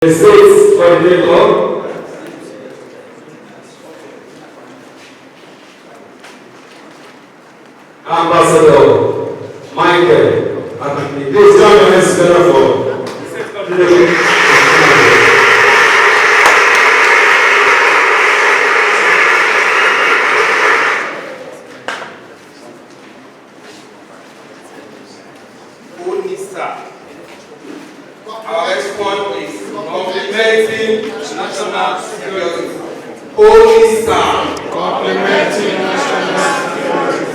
The States Coordinator, Ambassador Michael Atakni. Please join your hands together for the State Coordinator. CONYSSA. Our response is complementing national security. CONYSSA. Complementing national security.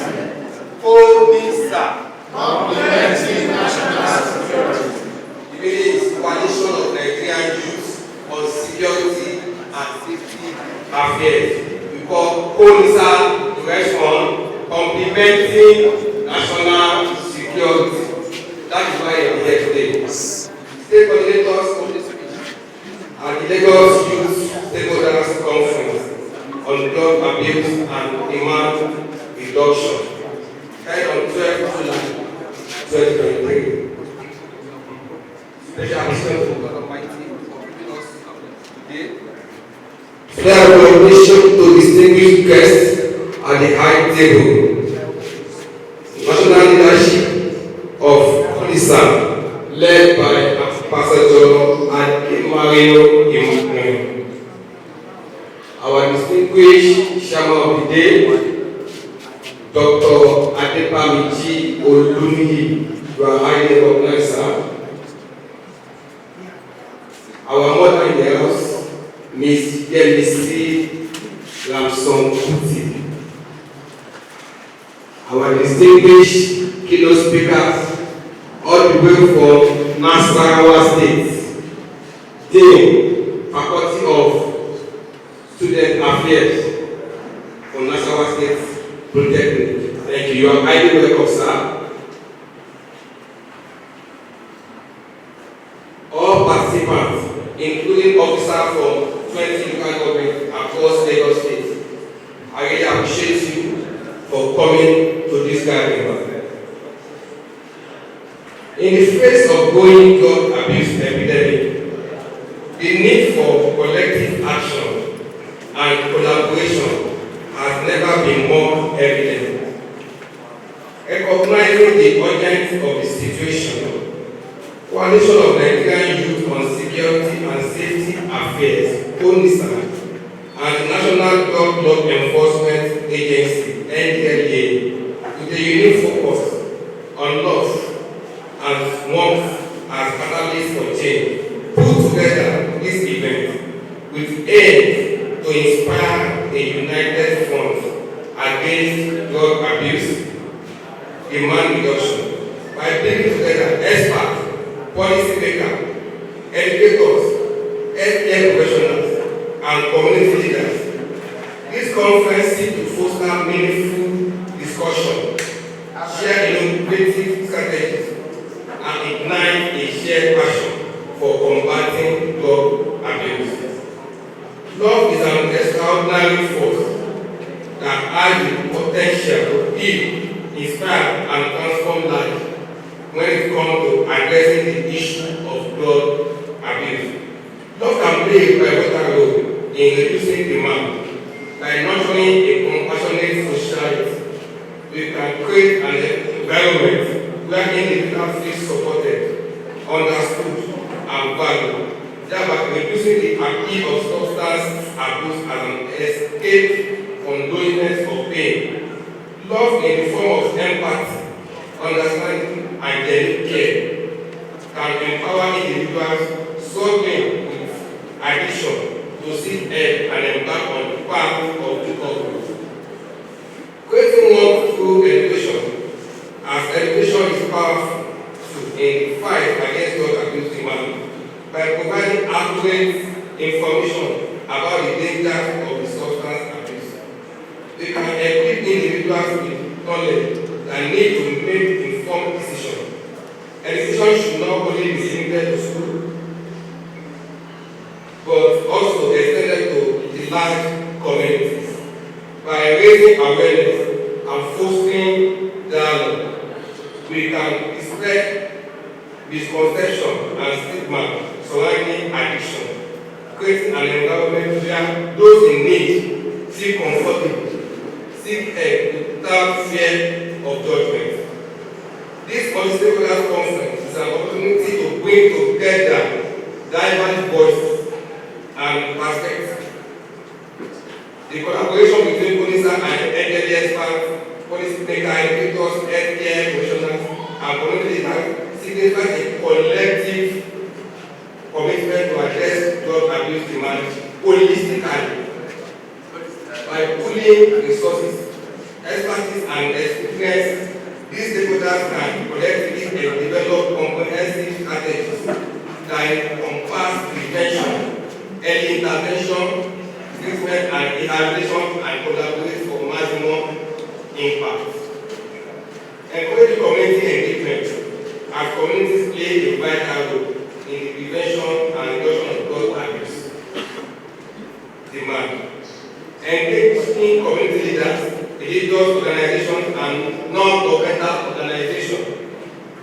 CONYSSA. Complementing national security. It means coalition of Nigerian youth on security and safety affairs. We call CONYSSA the response complementing national security. That is why I am here today. State coordinators of the speech and the Lagos Youth Stakeholders Conference on drug abuse and demand reduction, held on 12 July 2023. Special mission to God Almighty for giving us today. Today, recognition to distinguished guests at the high table. National leadership of CONYSSA, led by Ambassador Mario Imukun. Our distinguished chairman of the day, Dr. Adepamiji Oluniyi, you are highly recognized, sir. Our mother in the house, Miss Yemisi Lamson Kuti. Our distinguished keynote speakers, all the way from Nasarawa State, Dean, Faculty of Student Affairs from Nasarawa State Polytechnic. Thank you. You are highly welcome, sir. All participants, including officers from 20 local governments across Lagos State, I really appreciate you for coming to this gathering. In the face of growing drug abuse epidemic, the need for collective action and collaboration has never been more evident. Recognizing the urgency of the situation, Coalition of Nigerian Youth on Security and Safety Affairs, CONYSSA, and the National Drug Law Enforcement Agency, NDLEA, with a unique focus on love and warmth as catalysts for change, put together this event with aim to inspire a united front against drug abuse, demand reduction, by bringing together experts, policymakers, educators, healthcare professionals, and community leaders. This conference seeks to foster meaningful discussion, share innovative strategies, and ignite a shared passion for combating drug abuse. Love is an extraordinary force that has the potential to heal, inspire, and transform lives when it comes to addressing the issue of drug abuse. Love can play a pivotal role in reducing demand. By nurturing a compassionate society, we can create an environment where individuals feel supported, understood, and valued, thereby reducing the appeal of substance abuse as an escape from loneliness or pain. Love in the form of empathy, understanding, and genuine care can empower individuals struggling with addiction to seek help and embark on the path of recovery. Creating work through education, as education is powerful in the fight against drug abuse demand by providing accurate information about the dangers of the substance abuse. We can equip individuals with knowledge that need to make informed decisions. Education should not only be limited to school, but also extended to the large communities. By raising awareness and fostering dialogue, we can dispel misconception and stigma surrounding addiction, creating an environment where those in need feel comfortable, seek help without fear of judgment. This multi-stakeholder conference is an opportunity to bring together diverse voices and perspectives. The collaboration between CONYSSA and NDLEA experts, policy makers, educators, healthcare professionals, and community leaders signifies a collective commitment to address drug abuse demand holistically by pooling resources, expertise, and experience. These stakeholders can collectively develop comprehensive strategies that encompass prevention, early intervention, treatment and evaluation, and collaborate for maximum impact. Encourage community engagement as communities play a vital role in the prevention and reduction of drug abuse demand. Engaging community leaders, religious organizations, and non-governmental organizations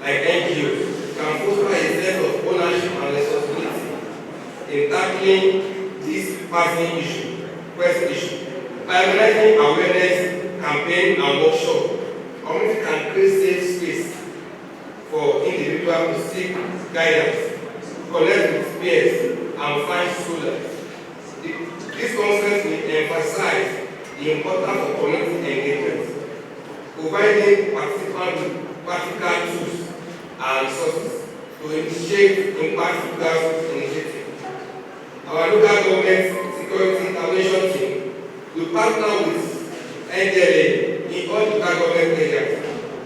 like NGOs can foster a sense of ownership and responsibility in tackling this pressing issue. By organizing awareness campaigns and workshops, community can create safe space for individuals to seek guidance, connect with peers, and find solace. This conference will emphasize the importance of community engagement, providing participants with practical tools and resources to initiate impact grassroots initiatives. Our local government security intervention team will partner with NDLEA in all local government areas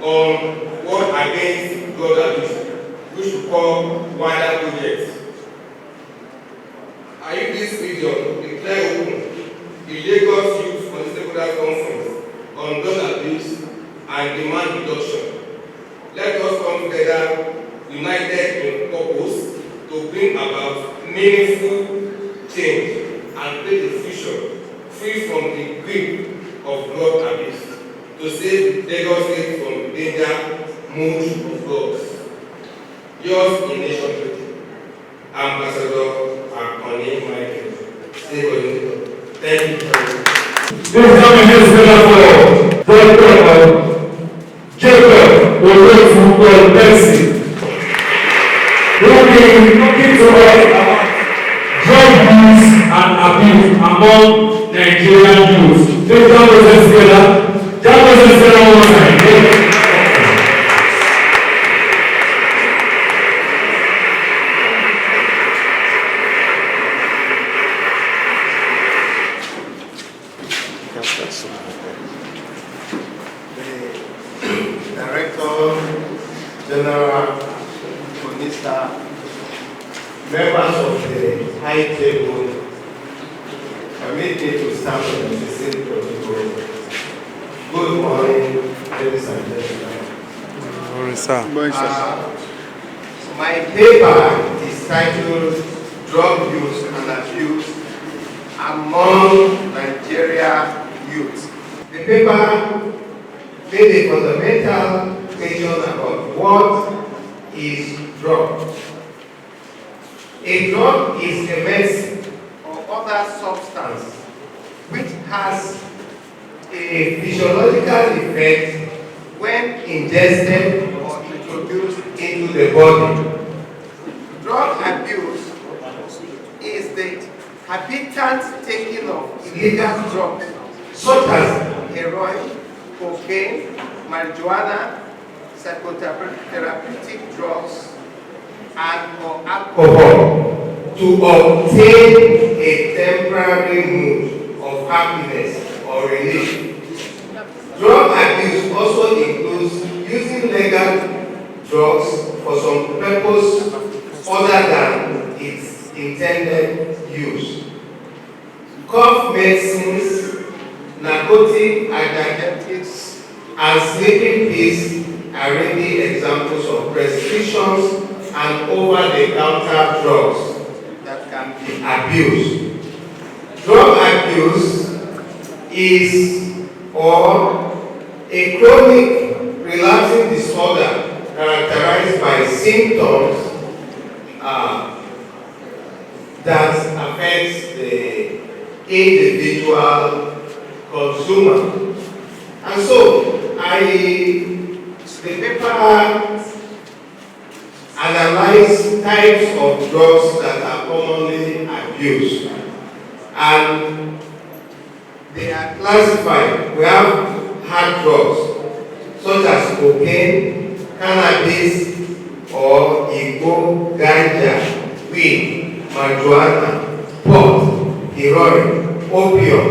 on work against drug abuse, which we call wider projects. I use this video to declare open the Lagos Youth Multi-Stakeholder Conference on drug abuse and demand reduction. Let us come together united in purpose to bring about meaningful change and create a future free from the grip of drug abuse to save Lagos State from danger mood of drugs. Yours in nation, Ambassador Michael. Thank you. This time is for Dr. Jacob Olotu Mercy, who will be talking to us about drug use and abuse among Nigerian youth. Please come together. Jump together one more time. General CONYSSA, members of the high table, permit me to stand on the same protocol. Good morning, ladies and gentlemen. Good morning, sir. My paper is titled Drug Use and Abuse Among Nigeria Youth. The paper made a fundamental question about what is drug. A drug is a medicine or other substance which has a physiological effect when ingested or introduced into the body. Drug abuse is the habitant taking of illegal drugs such as heroin, cocaine, marijuana, psychotherapeutic drugs, and or alcohol to obtain a temporary mood of happiness or relief. Drug abuse also includes using legal drugs for some purpose other than its intended use. Cough medicines, narcotic analgesics, and sleeping pills are really examples of prescriptions and over-the-counter drugs that can be abused. Drug abuse is a chronic relapsing disorder characterized by symptoms affects the individual consumer. And so, the paper analyze types of drugs that are commonly abused. And they are classified. We have hard drugs, such as cocaine, cannabis, or igbo, ganja, weed, marijuana, pot, heroin, opium,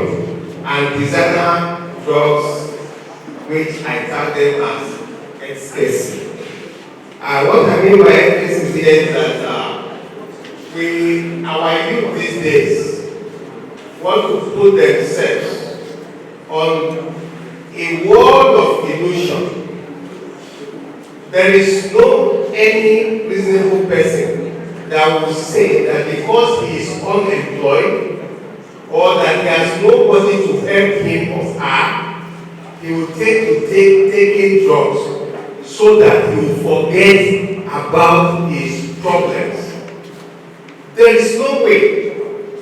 and designer drugs, which I tag them as ecstasy. What I mean by ecstasy is that our youth these days want to put themselves on a world of illusion. There is no any reasonable person that will say that because he is unemployed or that he has nobody to help him or her, he will taking drugs so that he will forget about his problems. There is no way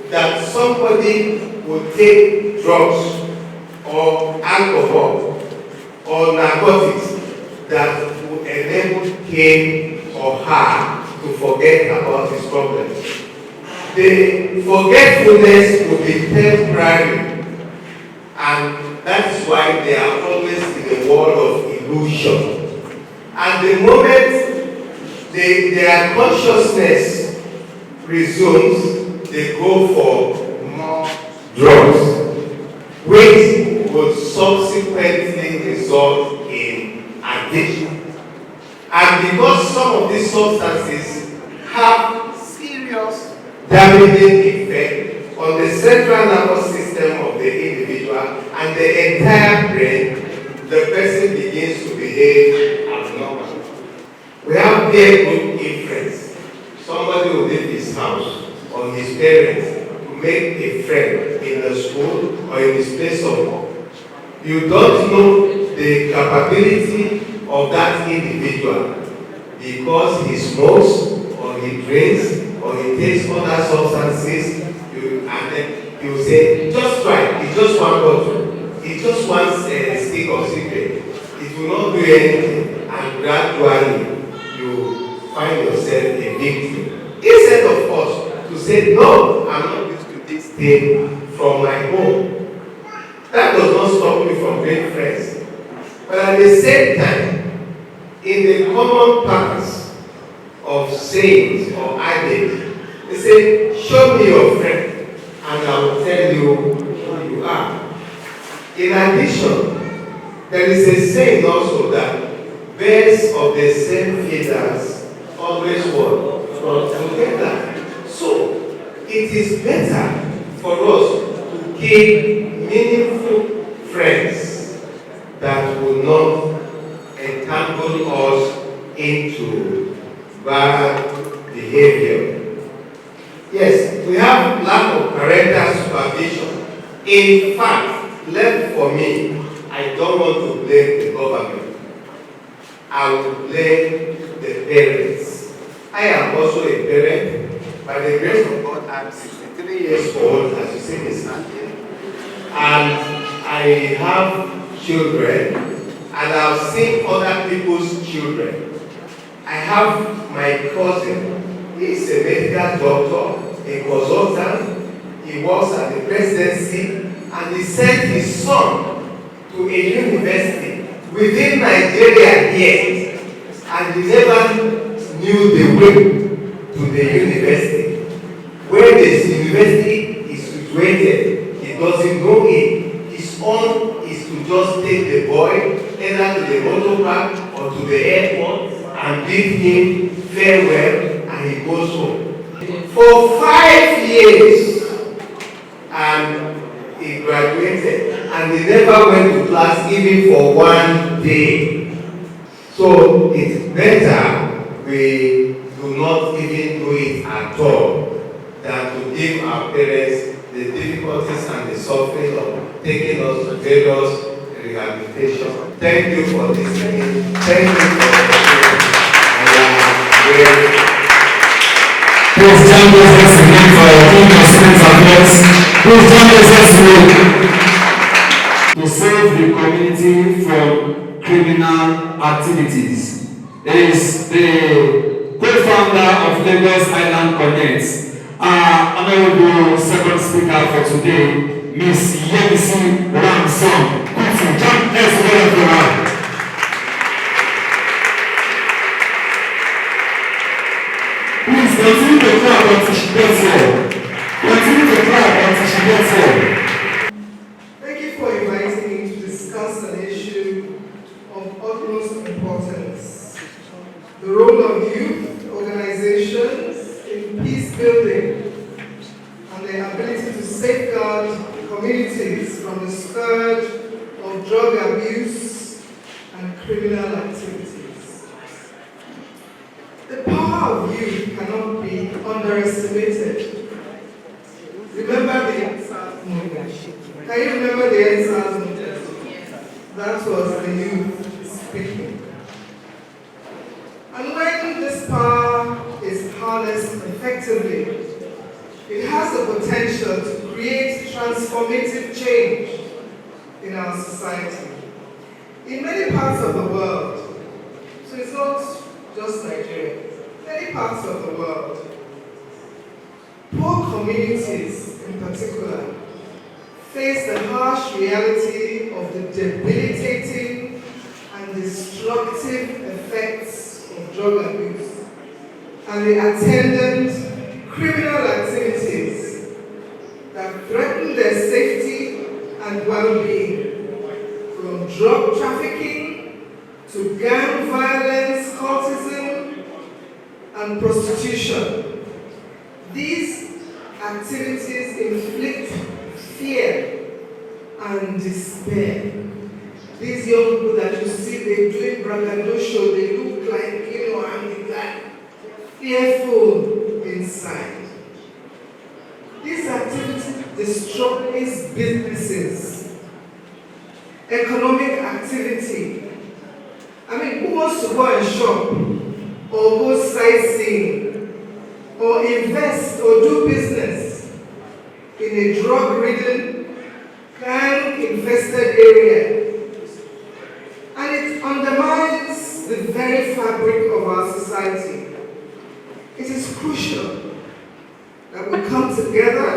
that somebody will take drugs or alcohol or narcotics that will enable him or her to forget about his problems. The forgetfulness will be temporary, and that's why they are always in a world of illusion. And the moment their consciousness resumes, they go for more drugs, which would subsequently result in addiction. And because some of these substances have serious damaging effect on the central nervous system of the individual and the entire brain, the person begins to behave abnormal. We have peer group influence. Somebody will leave his house or his parents to make a friend in the school or in his place of work. You don't know the capability of that individual because he smokes or he drinks or he takes other substances, and then you say, just try, it's just one bottle, it's just one stick of cigarette, it will not do anything, and gradually you find yourself a victim. Instead of us to say, no, I'm not used to this thing from my home. That does not stop me from being friends. But at the same time, in the common purpose of sayings or adage, they say, show me your friend, and I will tell you who you are. In addition, there is a saying also that birds of the same feathers always flock together. So, it is better for us to keep meaningful friends that will not entangle us into bad behavior. Yes, we have lack of parental supervision. In fact, left for me, I don't want to blame the government. I will blame the parents. I am also a parent. By the grace of God, I'm 63 years old, as you see me standing. And I have children, and I've seen other people's children. I have my cousin. He's a medical doctor, a consultant. He works at the presidency, and he sent his son to a university within Nigeria here, and he never knew the way to the university. Where this university is situated, he doesn't know it. His own is to just take the boy either to the motor park or to the airport and bid him farewell, and he goes home. For 5 years, and he graduated, and he never went to class even for 1 day. So it's better we do not even do it at all than to give our parents the difficulties and the suffering of taking us to various rehabilitation. Thank you for listening. Thank you for listening. I am very Please join us once again for our King of Students Affairs. Please join us once again. To save the community from criminal activities is the co-founder of Lagos Island CONYSSA. Honorable second speaker for today, Miss Yemisi Ramson. Join us together for her. Please continue to clap until she gets here. Continue to clap until she gets here. Thank you for inviting me to discuss an issue of utmost importance. The role of youth organizations in peace building and their ability to safeguard communities from the scourge of drug abuse and criminal activities. The power of youth cannot be underestimated. Remember the EndSARS movement. Can you remember the EndSARS movement? That was the youth speaking. And when this power is harnessed effectively, it has the potential to create transformative change in our society. In many parts of the world, so it's not just Nigeria, many parts of the world, poor communities in particular face the harsh reality of the debilitating and destructive effects of drug abuse and the attendant criminal activities that threaten their safety and well-being, from drug trafficking to gang violence, cultism, and prostitution. These activities inflict fear and despair. These young people that you see, they're doing braggadocio, they look like, I'm fearful inside. These activities destroy businesses, economic activity. Who wants to go and shop, or go sightseeing, or invest, or do business in a drug-ridden, gang-infested area? And it undermines the very fabric of our society. It is crucial that we come together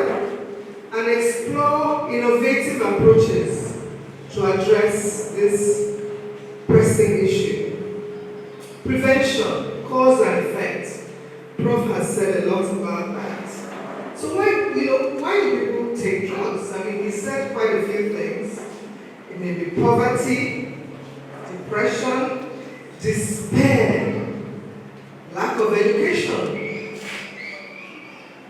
and explore innovative approaches to address this pressing issue. Prevention, cause and effect. Prof has said a lot about that. So why do people take drugs? He said quite a few things. It may be poverty, depression, despair, lack of education,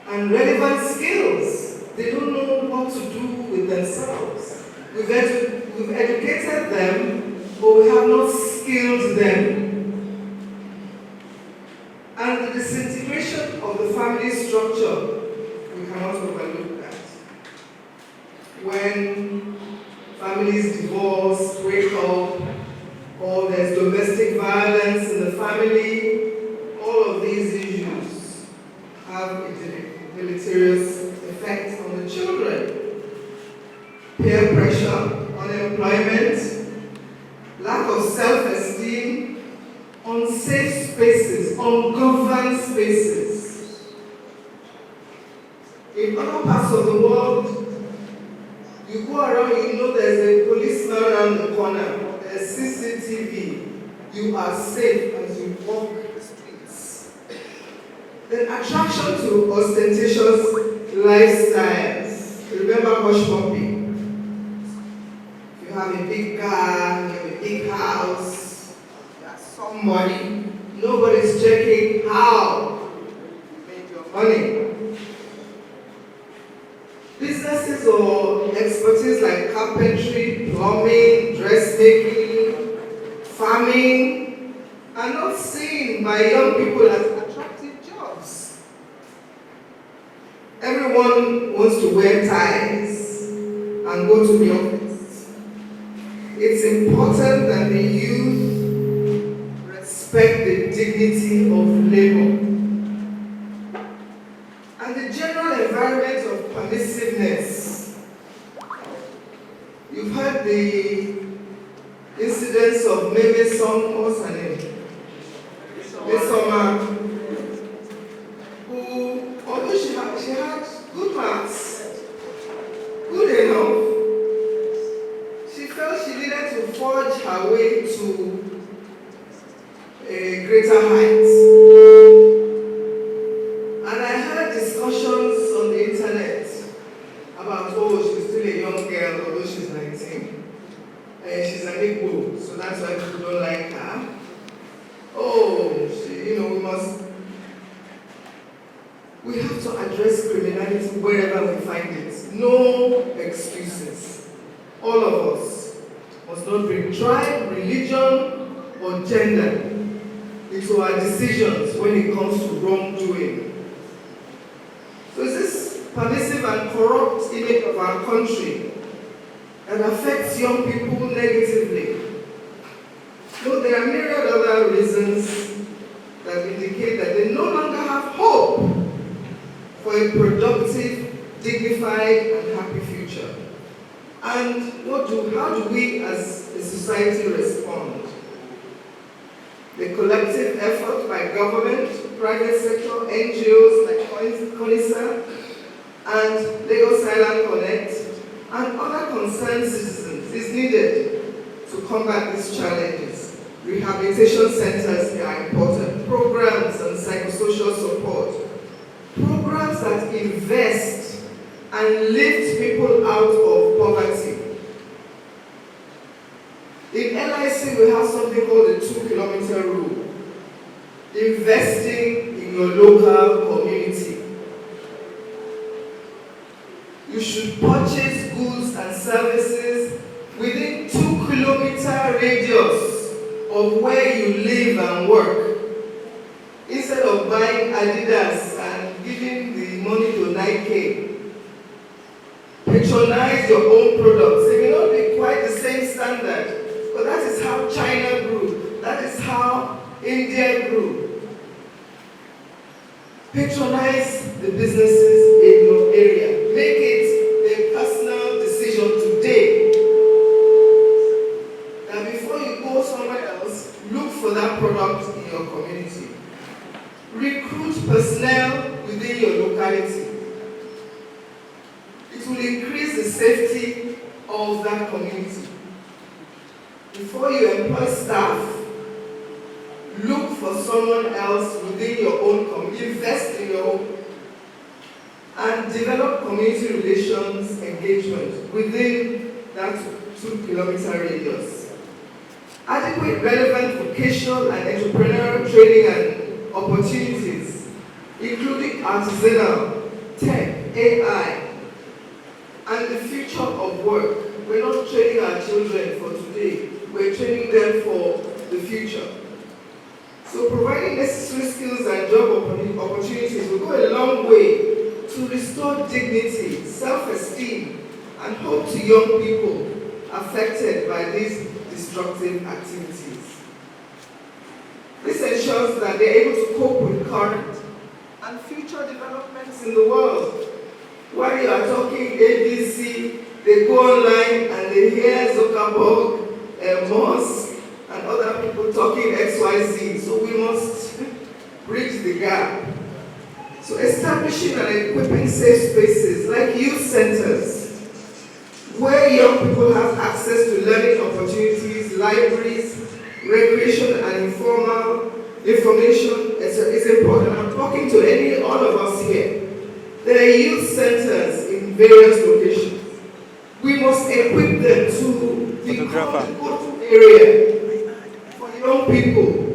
and relevant skills. They don't know what to do with themselves. We've educated them, but we have not skilled them. And the disintegration of the family structure, we cannot overlook that. When families divorce, break up, or there's domestic violence in the family, all of these issues have a deleterious effect on the children. Peer pressure, unemployment, lack of self-esteem, unsafe spaces, ungoverned spaces. In other parts of the world, you go around, there's a policeman around the corner, there's CCTV, you are safe as you walk the streets. Then attraction to ostentatious lifestyles. Remember hush puppy. You have a big car, you have a big house, you are somebody. Nobody's checking how you made your money. Businesses or expertise like carpentry, plumbing, dressmaking, farming are not seen by young people as attractive jobs. Everyone wants to wear ties and go to the office. It's important that the youth respect the dignity of labor. environment of permissiveness. You've heard the incidents of Meme Song, what's her name? Mesoma, who, although she had good marks, good enough, she felt she needed to forge her way to a greater height. And I heard discussions on the internet about, oh, she's still a young girl, although she's 19. And she's an Igbo, so that's why people don't like her. Oh, we have to address criminality wherever we find it. No excuses. All of us must not bring tribe, religion, or gender into our decisions when it comes to wrongdoing. So it's this permissive and corrupt image of our country that affects young people negatively. Though there are myriad other reasons that indicate that they no longer have hope for a productive, dignified, and happy future. And how do we as a society respond? The collective effort by government, private sector, NGOs like CONYSSA, and Lagos Island Connect, and other concerned citizens is needed to combat these challenges. Rehabilitation centers are important, programs and psychosocial support, programs that invest and lift people out of poverty. In LIC, we have something called the 2-kilometer rule, investing in your local community. You should purchase goods and services within 2-kilometer radius of where you live and work. Instead of buying Adidas and giving the money to Nike, patronize your own products. They may not be quite the same standard, but that is how China grew. That is how India grew. Patronize the businesses in your area. Make it a personal decision today. That before you go somewhere else, look for that product in your community. Recruit personnel within your locality. It will increase the safety of that community. Before you employ staff, look for someone else within your own community. Invest in your own. And develop community relations engagement within that 2-kilometer radius. Adequate relevant vocational and entrepreneurial training and opportunities, including artisanal, tech, AI, and the future of work. We're not training our children for today, we're training them for the future. So providing necessary skills and job opportunities will go a long way to restore dignity, self-esteem, and hope to young people affected by these destructive activities. This ensures that they're able to cope with current and future developments in the world. While you are talking ABC, they go online and they hear Zuckerberg, Musk, and other people talking XYZ. So we must bridge the gap. So establishing and equipping safe spaces like youth centers, where young people have access to learning opportunities, libraries, recreation and informal information is important. I'm talking to all of us here. There are youth centers in various locations. We must equip them to become the go-to area for young people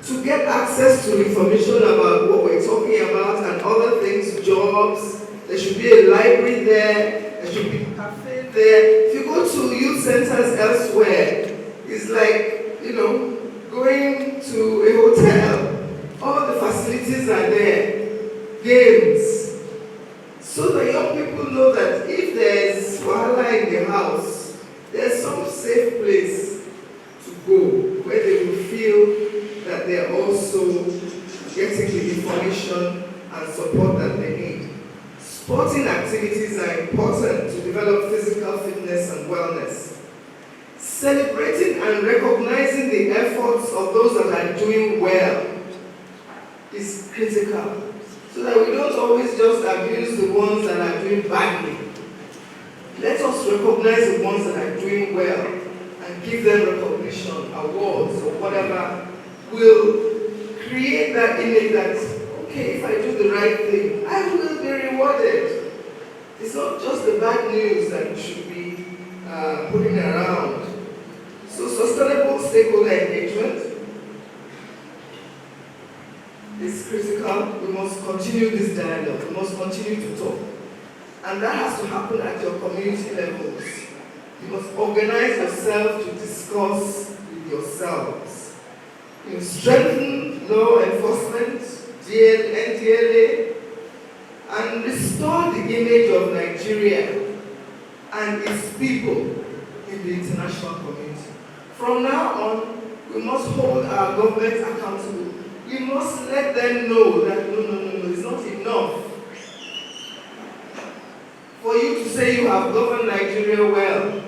to get access to information about what we're talking about and other things, jobs. There should be a library there. There should be a cafe there. If you go to youth centers elsewhere, it's like, going to a hotel. All the facilities are there. Games. So the young people know that if there's wahala in the house, there's some safe place to go where they will feel that they're also getting the information and support that they need. Sporting activities are important to develop physical fitness and wellness. Celebrating and recognizing the efforts of those that are doing well is critical, so that we don't always just abuse the ones that are doing badly. Let us recognize the ones that are doing well and give them recognition, awards, or whatever will create that image that, okay, if I do the right thing, I will be rewarded. It's not just the bad news that we should be putting around. So sustainable stakeholder engagement is critical. We must continue this dialogue. We must continue to talk. And that has to happen at your community levels. You must organize yourself to discuss with yourselves. You strengthen law enforcement, NDLEA, and restore the image of Nigeria and its people in the international community. From now on, we must hold our government accountable. We must let them know that no, it's not enough for you to say you have governed Nigeria well.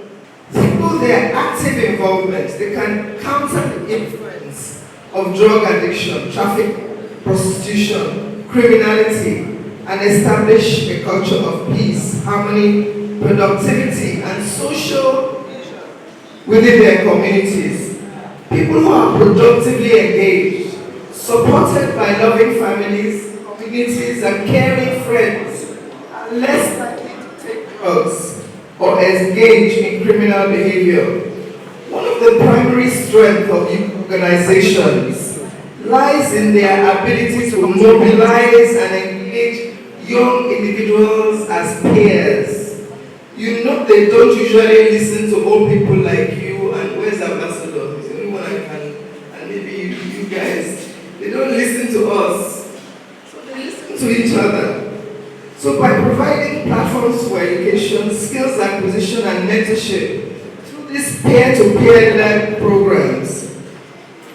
Through their active involvement, they can counter the influence of drug addiction, traffic, prostitution, criminality, and establish a culture of peace, harmony, productivity, and social within their communities. People who are productively engaged, supported by loving families, communities, and caring friends, are less likely to take drugs or engage in criminal behavior. One of the primary strengths of youth organizations lies in their ability to mobilize and engage young individuals as peers. You know they don't usually listen to old people like you, and where's Ambassador? He's the only one I can, and maybe you guys. They don't listen to us, so they listen to each other. So by providing platforms for education, skills acquisition, and mentorship through these peer-to-peer led programs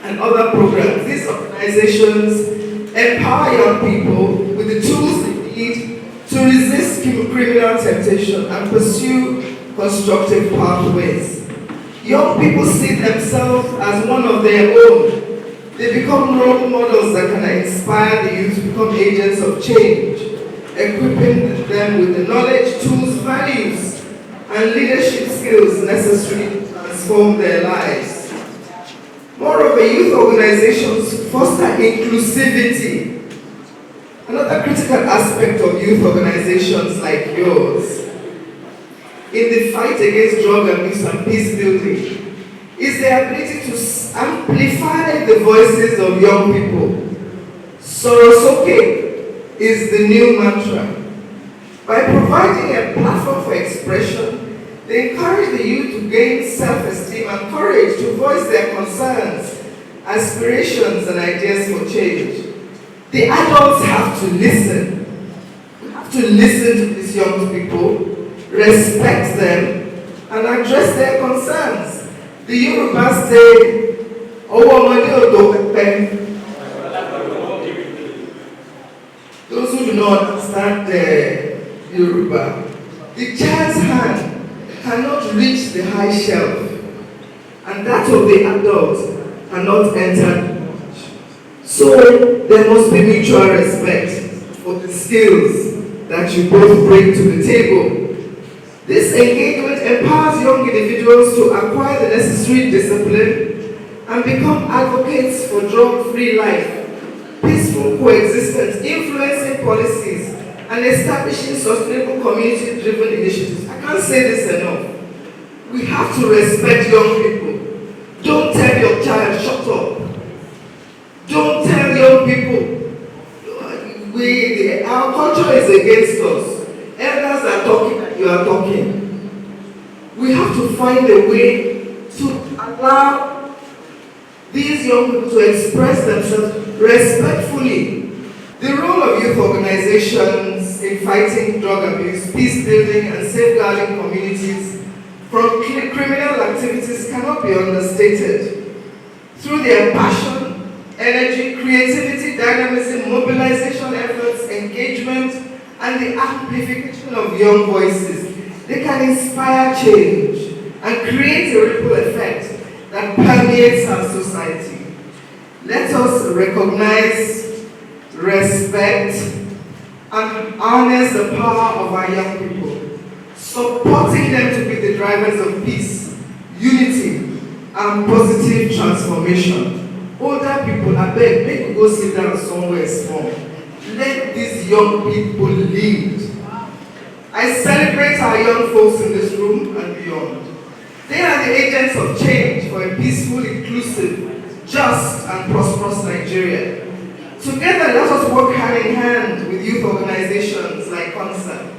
and other programs, these organizations empower young people with the tools they need to resist criminal temptation and pursue constructive pathways. Young people see themselves as one of their own. They become role models that can inspire the youth to become agents of change, equipping them with the knowledge, tools, values, and leadership skills necessary to transform their lives. Moreover, youth organizations foster inclusivity. Another critical aspect of youth organizations like yours in the fight against drug abuse and peace building is the ability to amplify the voices of young people. Sorosoke is the new mantra. By providing a platform for expression, they encourage the youth to gain self-esteem and courage to voice their concerns, aspirations, and ideas for change. The adults have to listen. We have to listen to these young people, respect them, and address their concerns. The Yorubas say, those who do not understand the Yoruba, the child's hand cannot reach the high shelf, and that of the adult cannot enter. So there must be mutual respect for the skills that you both bring to the table. This engagement empowers young individuals to acquire the necessary discipline and become advocates for drug-free life, peaceful coexistence, influencing policies, and establishing sustainable community-driven initiatives. I can't say this enough. We have to respect young people. Don't tell your child, shut up. Don't tell young people, our culture is against us. Elders are talking and you are talking. We have to find a way to allow these young people to express themselves respectfully. The role of youth organizations in fighting drug abuse, peace building, and safeguarding communities from criminal activities cannot be understated. Through their passion, energy, creativity, dynamism, mobilization efforts, engagement, and the amplification of young voices, they can inspire change and create a ripple effect that permeates our society. Let us recognize, respect, and harness the power of our young people, supporting them to be the drivers of peace, unity, and positive transformation. Older people, I beg, make you go sit down somewhere small. Let these young people lead. I celebrate our young folks in this room and beyond. They are the agents of change for a peaceful, inclusive, just, and prosperous Nigeria. Together, let us work hand in hand with youth organizations like CONYSSA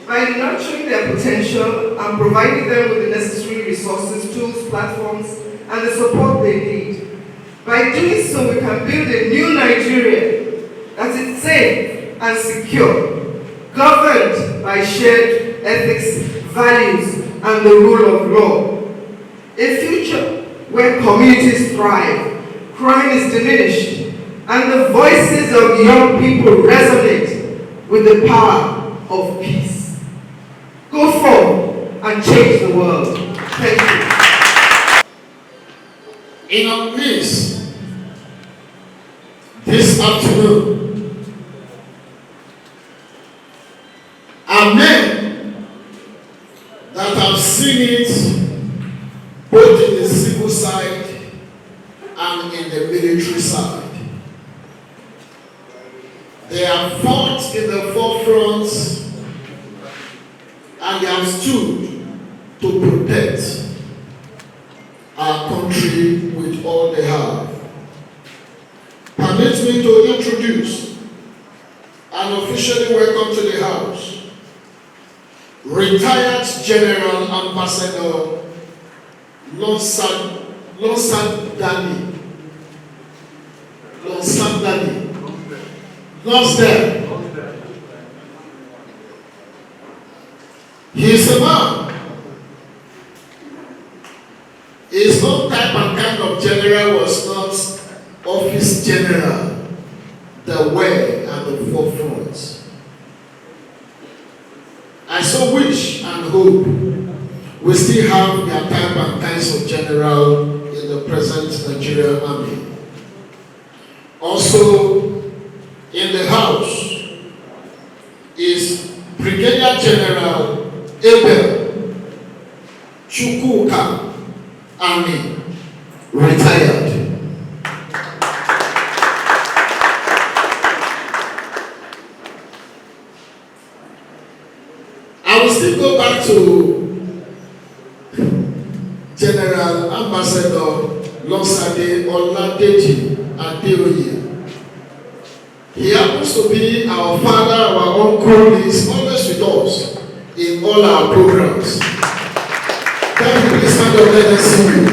by nurturing their potential and providing them with the necessary resources, tools, platforms, and the support they need. By doing so, we can build a new Nigeria that is safe and secure, governed by shared ethics, values, and the rule of law. A future where communities thrive, crime is diminished, and the voices of young people resonate with the power of peace. Go forward and change the world. Thank you. In our midst this afternoon are men that have seen it both in the civil side and in the military side. They have fought in the forefront and they have stood to protect our country with all they have. Permit me to introduce and officially welcome to the House retired General Ambassador Lonsandani. There. He is a man. He is not type and kind of general, was not office general, the way and the forefront. I so wish and hope we still have their type and kinds of general in the present Nigerian army. Also, in the House is Brigadier General Abel Chukwuka Army, retired. I will still go back to General Ambassador Lonsade Oladeji Adeoye. He happens to be our father, our uncle. He is always with us in all our programs. Can you please stand up, let us see you.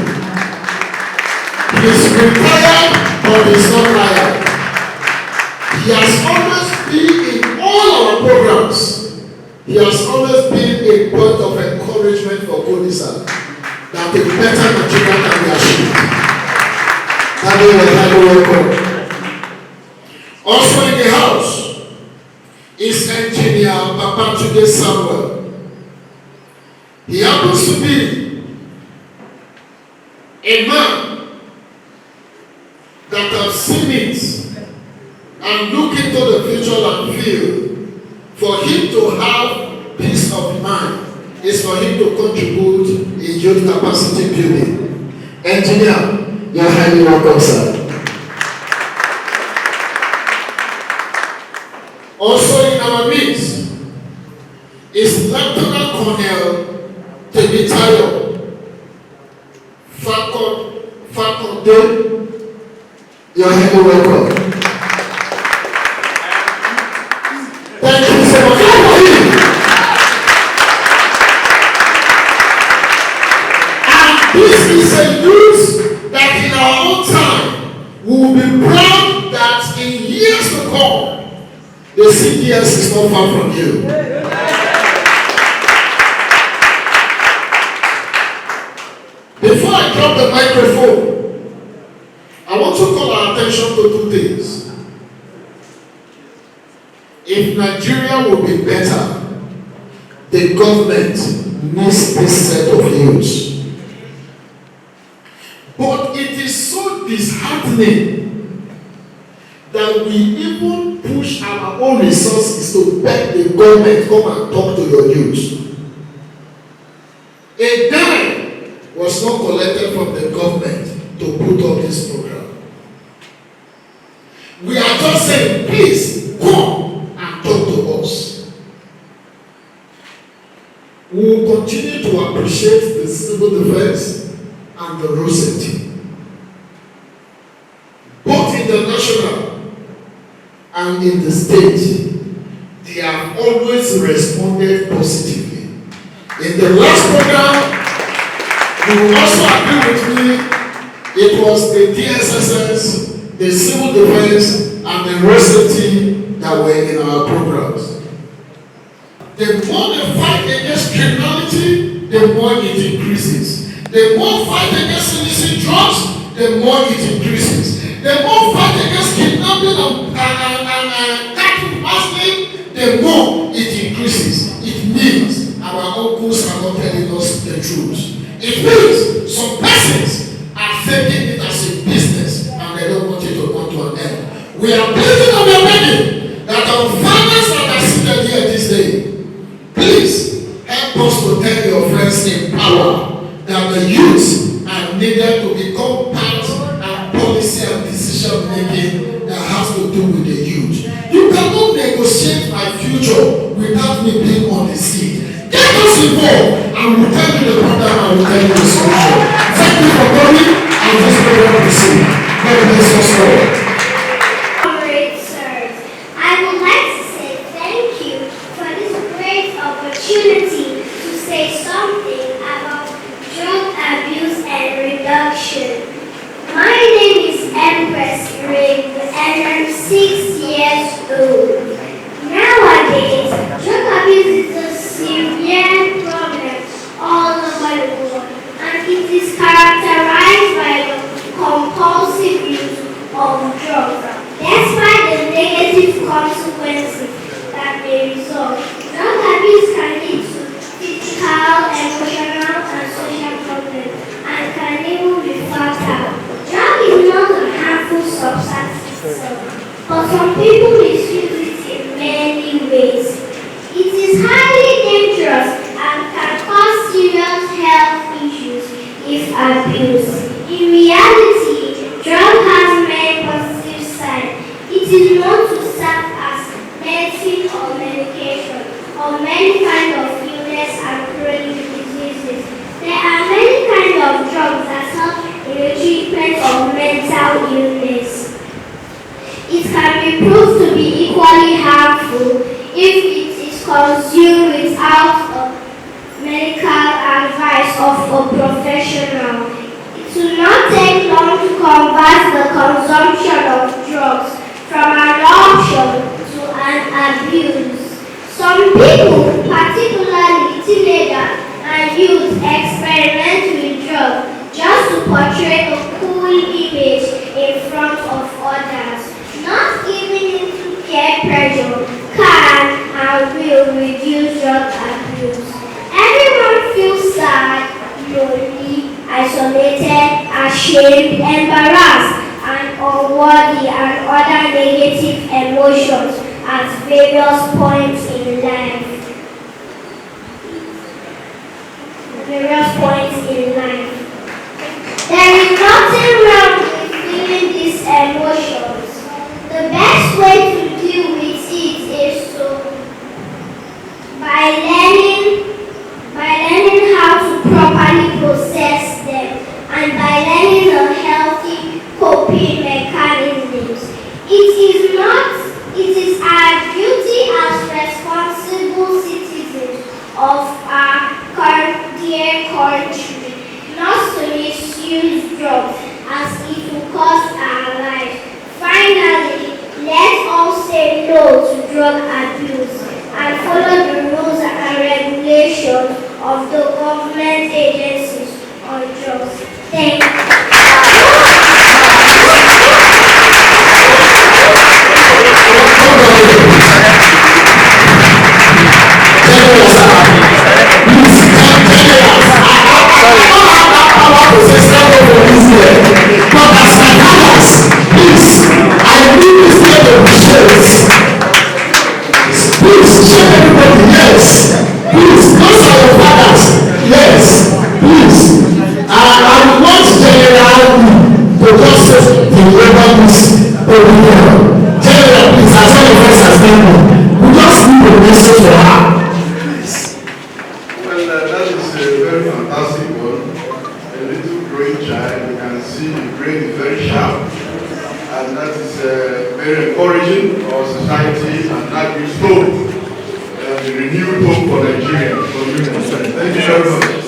He is retired, but he is not tired. He has always been in all our programs. He has always been a point of encouragement for CONYSSA that a better Nigeria can be achieved. That is what I welcome. Also in the House is Engineer Babatunde Samuel. He happens to be a man that has seen it and look into the future and feel for him to have peace of mind is for him to contribute in youth capacity building. Engineer, you are highly welcome, sir. Also in our midst is Lieutenant Colonel Temitayo Fakonde. You are highly welcome. Thank you so much for him. And this is a news that in our own time we will be proud that in years to come the CDS is not far from you. Before I drop the microphone, I want to call our attention to two things. If Nigeria will be better, the government needs this set of youths. But it is so disheartening that we even push our own resources to beg the government come and talk to your youth. A dime was not collected from the government to put up this program. We are just saying, please come and talk to us. We will continue to appreciate the civil defense and the road safety, both in the national and in the state. They have always responded positively. In the last program, you will also agree with me, it was the DSSS, the civil defense, and the road safety that were in our programs. The more they fight against criminality, the more it increases. The more fight against illicit drugs, the more it increases. The more fight against kidnapping and cattle hustling, the more it increases. It means our uncles are not telling us the truth. It means some persons are taking it as a business and they don't want it to come to an end. We are pleading on the begging that our fathers that are seated here this day, please help us to tell your friends in power that the youth are needed to become part and policy and decision making that has to do with the youth. You cannot negotiate my future without me being on the seat. Get us involved and we'll tell you the program and we'll tell you the solution. Thank you for coming and this program to see. God bless us all. Comrade sirs, I would like to say thank you for this great opportunity to say something about drug abuse and reduction. My name is Empress Ray and I'm 6 years old. Nowadays, drug abuse is a severe problem all over the world, and it is characterized by the compulsive use of drugs. Despite the negative consequences that may result, drug abuse can lead to physical, emotional, and social problems, and can even be fatal. Drug is not a harmful substance itself, but some people misuse it in many ways. It is highly dangerous and can cause serious health issues if abused. In reality, drug has many positive sides. It is known to serve as medicine or medication for many kinds of illness and chronic diseases. There are many kinds of drugs that help in the treatment of mental illness. It can be proved to be equally harmful if it is consumed without a medical advice of a professional. It will not take long to convert the consumption of drugs from an option to an abuse. Some people, particularly teenagers and youth, experiment with drugs just to portray a cool image in front of others. Not giving into peer pressure can and will reduce drug abuse. Everyone feels sad, lonely, isolated, ashamed, embarrassed, and unworthy, and other negative emotions at various points in life. There is nothing wrong with feeling these emotions. The best way to deal with it is by learning how to properly process them, and by learning the healthy coping mechanisms. It is our duty as responsible citizens of our dear country not to misuse drugs as it will cost our lives. Finally, let us say no to drug abuse and follow the rules and regulations of the government agencies on drugs. Thank you. temple. We just need a message for her. Well, that is a very fantastic one. A little growing child, you can see the brain is very sharp. And that is very encouraging for our society, and that gives hope, the renewed hope for Nigeria. Thank you very much.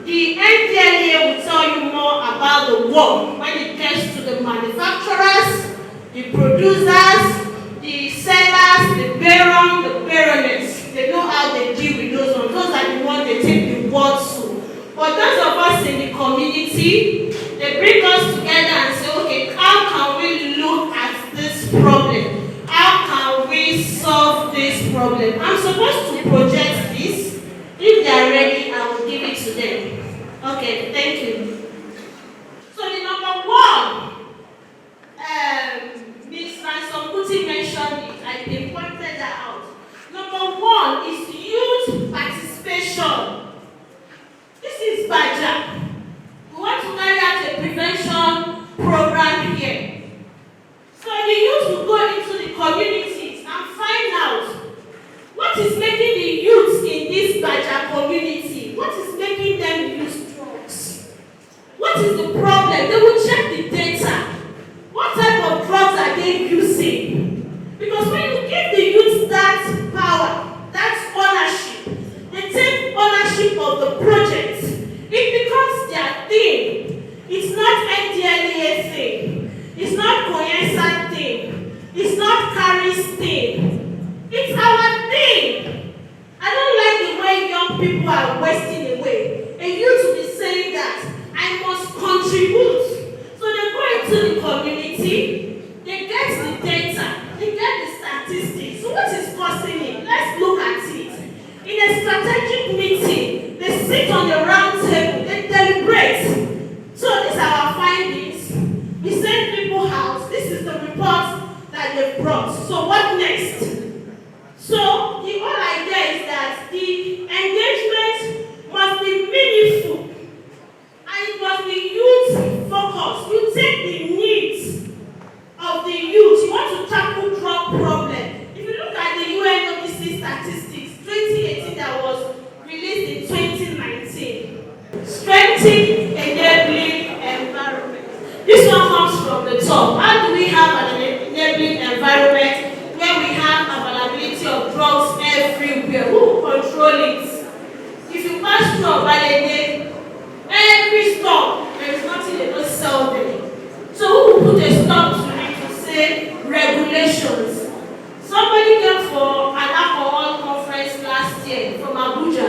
The NDLEA will tell you more about the war when it gets to the manufacturers, the producers, the sellers, the baron, the baroness. They know how they deal with those ones. Those are the ones they take the war to. But those of us in the community, they bring us together and say, okay, how can we look at this problem? How can we solve this problem? I'm supposed to project this. If they are ready, I will give it to them. Okay, thank you. So the number one, Ms. Ransom Kuti mentioned it. I pointed that out. Number one is youth participation. This is Baja. We want to carry out a prevention program here. So the youth will go into the communities and find out what is making the youths in this Baja community, what is making them use drugs? What is the problem? They will check the data. What type of drugs are they using? Because when you give the youths that power, that ownership, they take ownership of the project. It becomes their thing. will control it? If you pass through Obalende, every store, there is nothing they don't sell there. So who will put a stop to it to say regulations? Somebody came for an alcohol conference last year from Abuja.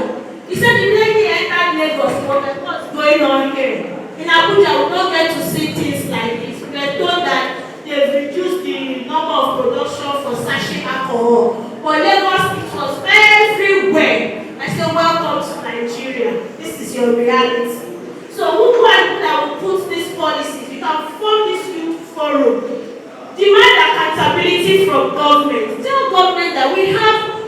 He said the day he entered Lagos, what's going on here? In Abuja, we don't get to see things like this. We are told that they've reduced the number of production for sachet alcohol. But Lagos, it was everywhere. I said, welcome to Nigeria. This is your reality. So who that will put these policies? You can form this youth forum. Demand accountability from government. Tell government that we have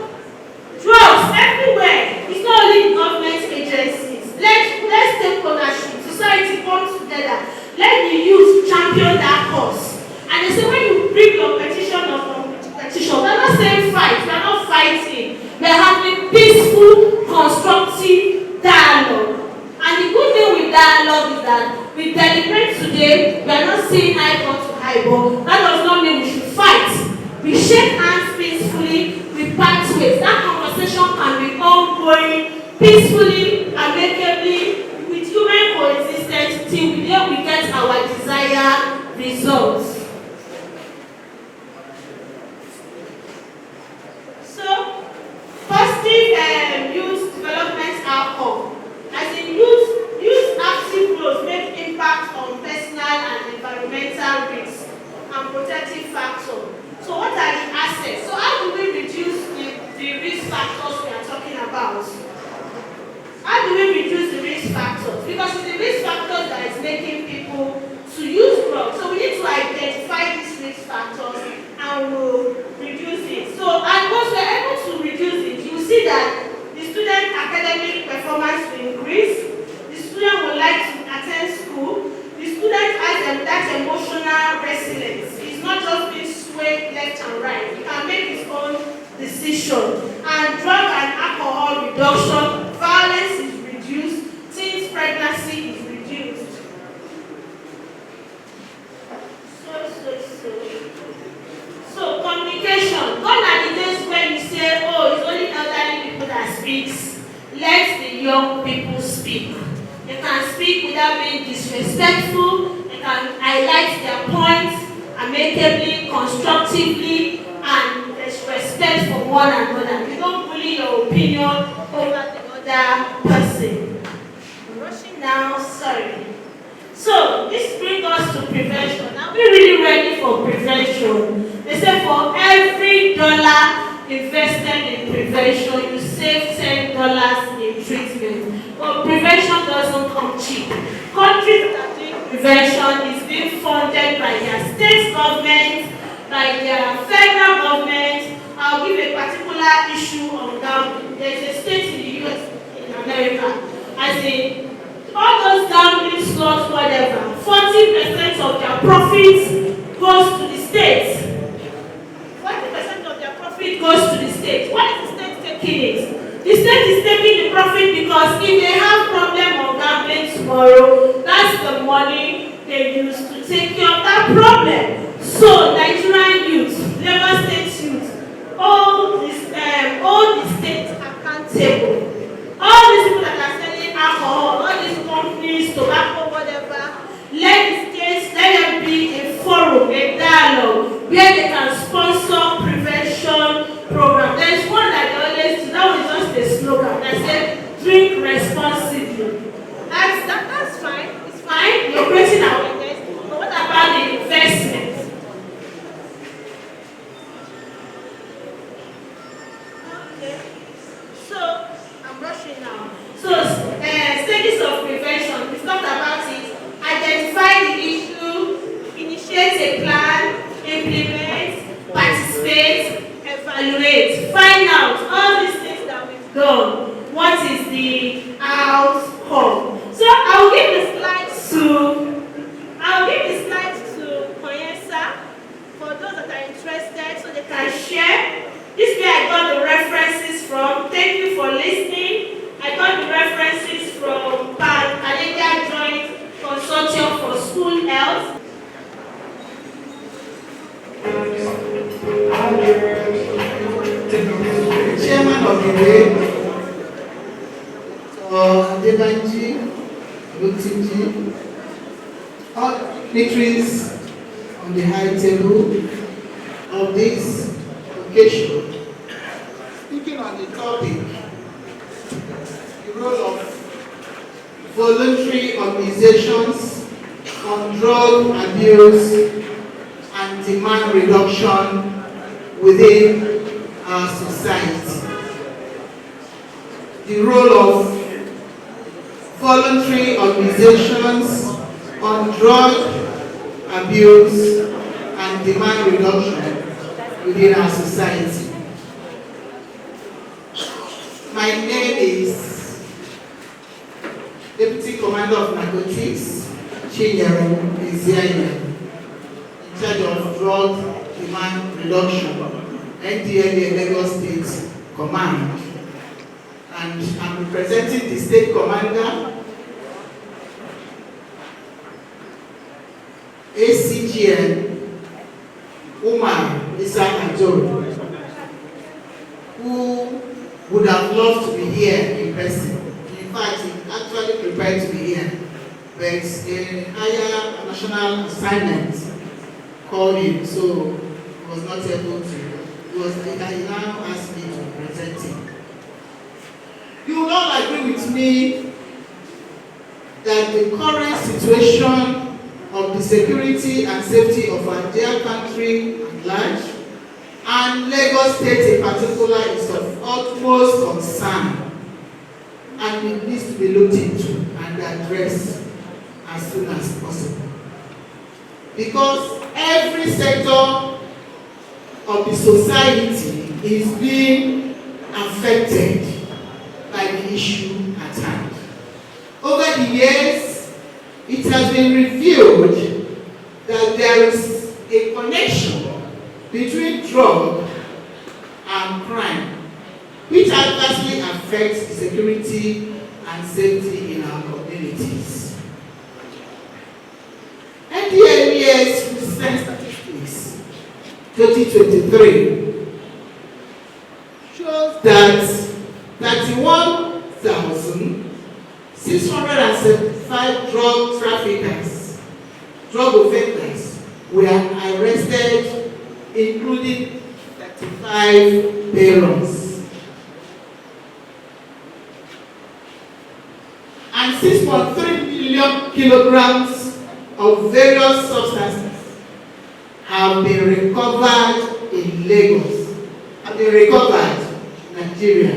drugs everywhere. It's not only government agencies. Let's take ownership. Society come together. Let the youth champion that cause. And they say when you bring your petition or petition, we're not saying fight. We're not fighting. We're having peaceful, constructive dialogue. And the good thing with dialogue is that we deliberate today. We are not saying eyeball to eyeball. That does not mean we should fight. We shake hands peacefully. We part ways. That conversation can be ongoing peacefully, amicably, with human coexistence till we get our desired results. So, positive youth development outcome. As in youth active growth make impact on personal and environmental risks and protective factors. So what are the assets? So how do we reduce the risk factors we are talking about? How do we reduce the risk factors? Because it's the risk factors that is making people to use drugs. So we need to identify these risk factors and we'll reduce it. So and once we're able to reduce it, you see that the student academic performance will increase. The student will like to attend school. The student has that emotional resilience. He's not just being swayed left and right. He can make his own decision. And drug and alcohol reduction, violence is reduced, teens pregnancy is reduced. So communication. Gone are the days when you say, oh, it's only elderly people that speaks. Let the young people speak. They can speak without being disrespectful. They can highlight their points amicably, constructively, and there's respect for one another. You don't bully your opinion over the other person. I'm rushing now, sorry. So, this brings us to prevention. Are we really ready for prevention? They say for every dollar invested in prevention, you save $10 in treatment. But prevention doesn't come cheap. Countries that are doing prevention is being funded by their state government, by their federal government. I'll give a particular issue on gambling. There's a state in the US, in America, as in all those gambling slots, whatever, 40% of their profits goes to the state. 40% of their profit goes to the state. Why is the state taking it? The state is taking the profit because if they have problem of gambling tomorrow, that's the money they use to take care of that problem. So Nigerian youth, Lagos State youth, all the state accountable. All these people that are selling alcohol, all these companies, tobacco, whatever, let the states, let them be a forum, a dialogue, where they can sponsor prevention program. There is one that they always do, that was just a slogan that said, drink responsibly. That's fine, it's fine, you're creating awareness, but what about the investment? Okay, so I'm rushing now. So, stages of prevention, we've talked about all dignitaries on the high table of this occasion, speaking on the topic, the role of voluntary organizations on drug abuse and demand reduction within our society. The role of voluntary organizations on drug abuse and demand reduction within our society. My name is Deputy Commander of Narcotics, Chinyere Ezianya, in charge of drug demand reduction, NDLEA Lagos State Command. And I'm representing the State Commander, ACGN Umar Isa Ajoro, who would have loved to be here in person. In fact, he actually prepared to be here, but a higher national assignment called him, so he was not able to. He now asked me to represent him. You will all agree with me that the current situation of the security and safety of our dear country at large, and Lagos State in particular, is of utmost concern, and it needs to be looked into and addressed as soon as possible. Because every sector of the society is being affected by the issue at hand. Over the years, it has been revealed that there is a connection between drug and crime, which adversely affects the security and safety in our communities. NDLEA's recent statistics, 2023, shows that 31,675 drug traffickers, drug offenders, were arrested, including 35 barons. And 6.3 million kilograms of various substances have been recovered in Lagos, have been recovered in Nigeria.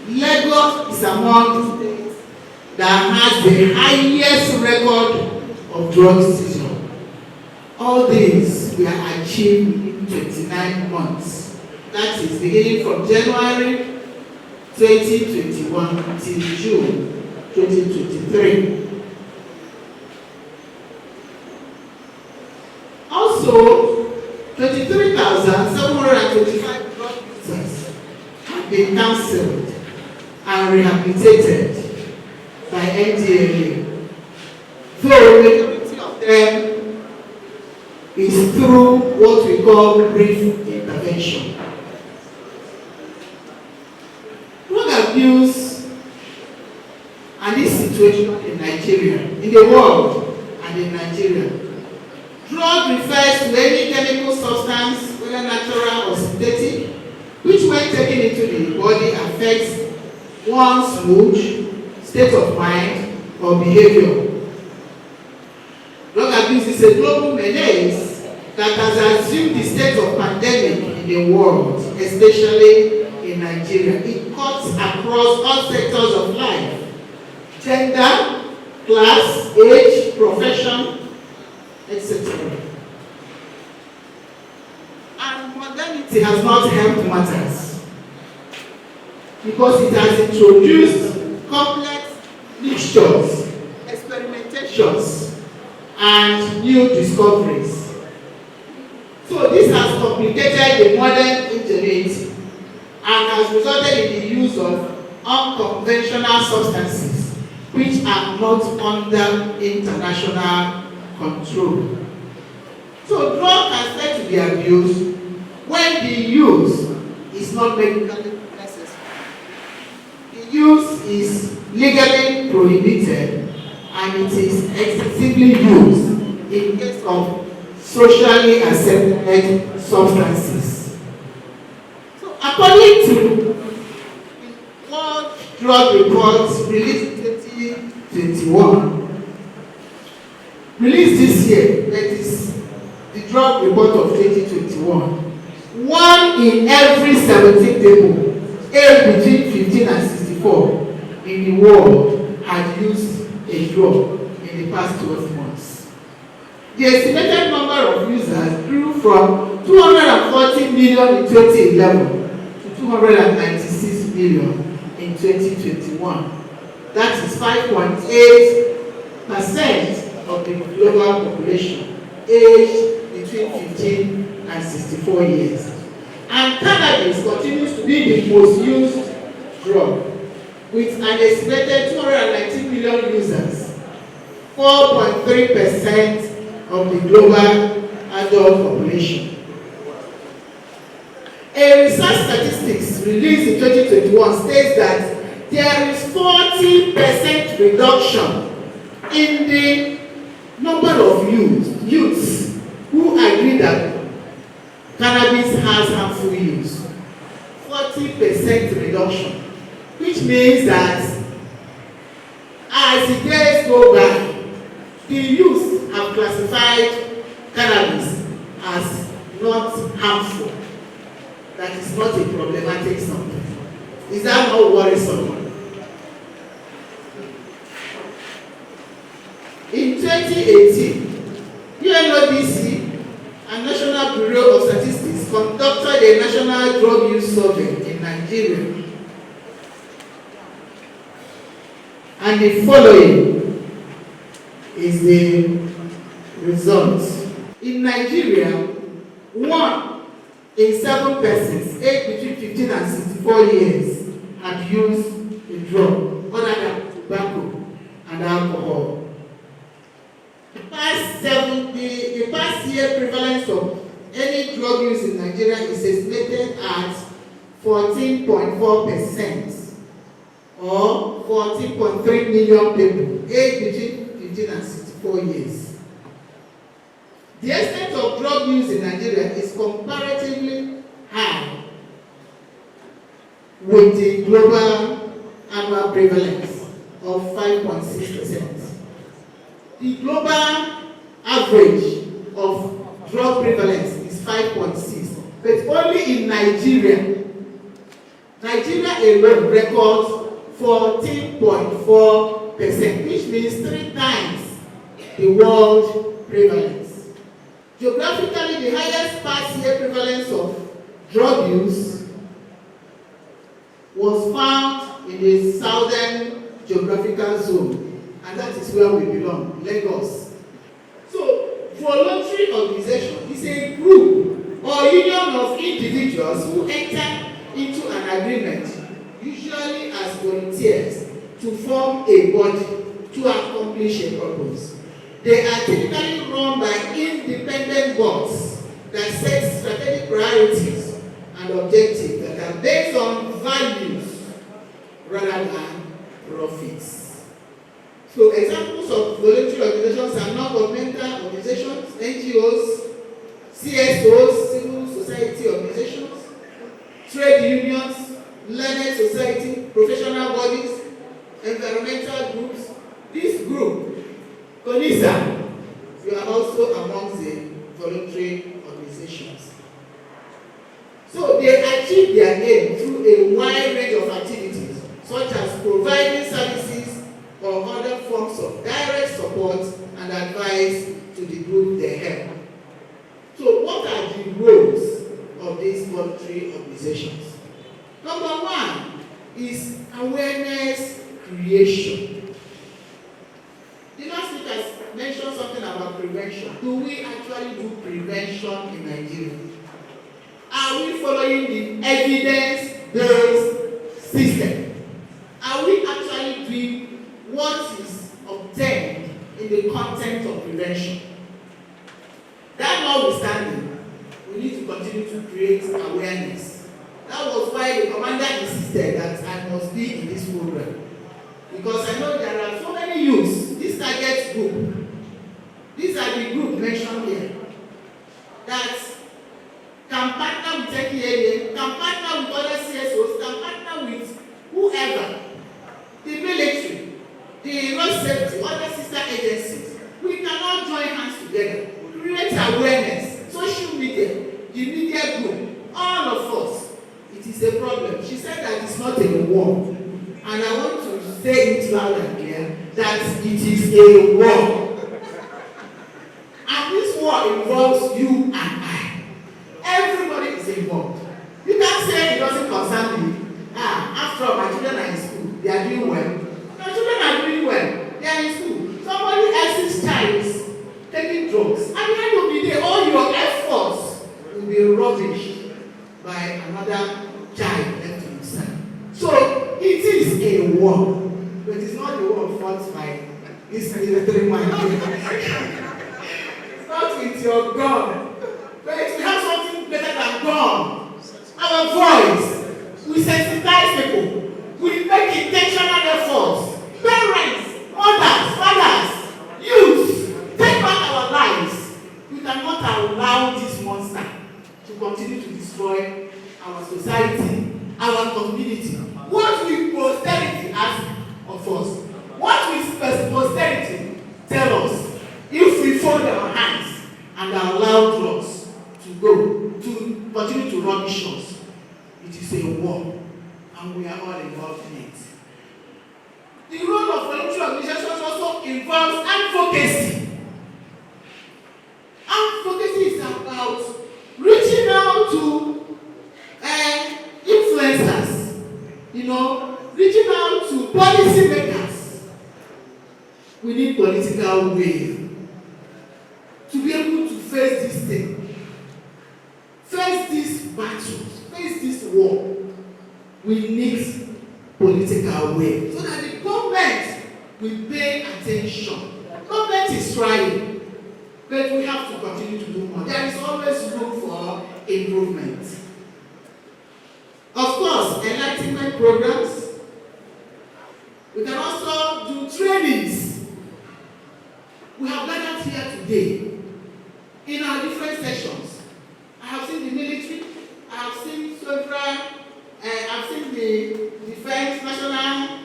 Lagos is among the states that has the highest record of drug seizure. All these were achieved in 29 months. That is beginning from January 2021 till June 2023. Also, 23,725 drug users have been cancelled and rehabilitated by NDLEA, though the majority of them is through what we call brief intervention. Drug abuse and this situation in Nigeria, in the world and in Nigeria. Drug refers to any chemical substance, whether natural or synthetic, which when taken into the body affects one's mood, state of mind, or behavior. Drug abuse is a global menace that has assumed the state of pandemic in the world, especially in Nigeria. It cuts across all sectors of life: gender, class, age, profession, etc. And modernity has not helped matters, because it has introduced complex mixtures, experimentations, and new discoveries. So this has complicated the modern ingenuity and has resulted in the use of unconventional substances which are not under international control. So drug can start to be abused when the use is not medically necessary. The use is legally prohibited and it is excessively used of socially accepted substances. So according to World Drug Reports released in 2021, released this year, that is the drug report of 2021, 1 in every 17 people aged between 15 and 64 in the world had used a drug in the past 12 months. The estimated number of users grew from 240 million in 2011 to 296 million in 2021. That is 5.8% of the global population aged between 15 and 64 years. And cannabis continues to be the most used drug, with an estimated 219 million users, 4.3% of the global adult population. A research statistics released in 2021 states that there is 40% reduction in the number of youths who agree that cannabis has harmful use. 40% reduction, which means that as the days go by, the youth have classified cannabis as not harmful. That is not a problematic something. Is that not worrisome? In 2018, UNODC and National Bureau of Statistics conducted a national drug use survey in Nigeria. And the following is the result. In Nigeria, 1 in 7 persons aged between 15 and 64 years had used a drug other than tobacco and alcohol. The past year prevalence of any drug use in Nigeria is estimated at 14.4%, or 14.3 million people aged between 15 and 64 years. The extent of drug use in Nigeria is comparatively high with the global annual prevalence of 5.6%. The global average of drug prevalence is 5.6, but only in Nigeria alone records 14.4%, which means 3 times the world prevalence. Geographically, the highest past year prevalence of drug use was found in the southern geographical zone, and that is where we belong, Lagos. So, voluntary organization is a group or union of individuals who enter into an agreement, usually as volunteers, to form a body to accomplish a purpose. They are typically run by independent boards that set strategic priorities and objectives that are based on values rather than profits. So examples of voluntary organizations are non-governmental organizations, NGOs, CSOs, civil society organizations, trade unions, learned society, professional bodies, environmental groups. This group, CONYSSA, you are also amongst the voluntary organizations. So they achieve their aim through a wide range of activities, such as providing services or other forms of direct support and advice to the group they help. So what are the roles of these voluntary organizations? Number 1 is awareness creation. The last speaker mentioned something about prevention. Do we actually do prevention in Nigeria? Are we following the evidence-based system? Are we actually doing what is obtained in the content of prevention? That notwithstanding, we need to continue to create awareness. That was why the commander insisted that I must be in this program. Because I know there are so many youths, this target group, these are the group mentioned war. And I want to say it loud and clear that it is a war. And this war involves you and I. Everybody is involved. You can't say it doesn't concern me. After all, my children are in school. They are doing well. My children are doing well. They are in school. Somebody else's child is taking drugs. At the end of the day, all your efforts will be rubbish by another child left to himself. So it is a war, but it's not the war fought by this military man. It's not with your gun, but we have something better than gun. Our voice, we sensitize people, we make intentional efforts. Parents, mothers, fathers, youth, take back our lives. We cannot allow this monster to continue to destroy our society, our community. What will posterity ask of us? What will posterity tell us if we fold our hands and allow drugs to go, to continue to rubbish us? It is a war, and we are all involved in it. The role of voluntary organizations also involves advocacy. Advocacy is about reaching out to influencers, reaching out to policy makers. We need political will to be able to face this thing, face these battles, face this war. We need political will so that the government will pay attention. Government is trying, but we have to continue to do more. There is always room for improvement. Of course, enlightenment programs. We can also do trainings. We have gathered here today in our different sessions. I have seen the military, I have seen several, I've seen the defense, national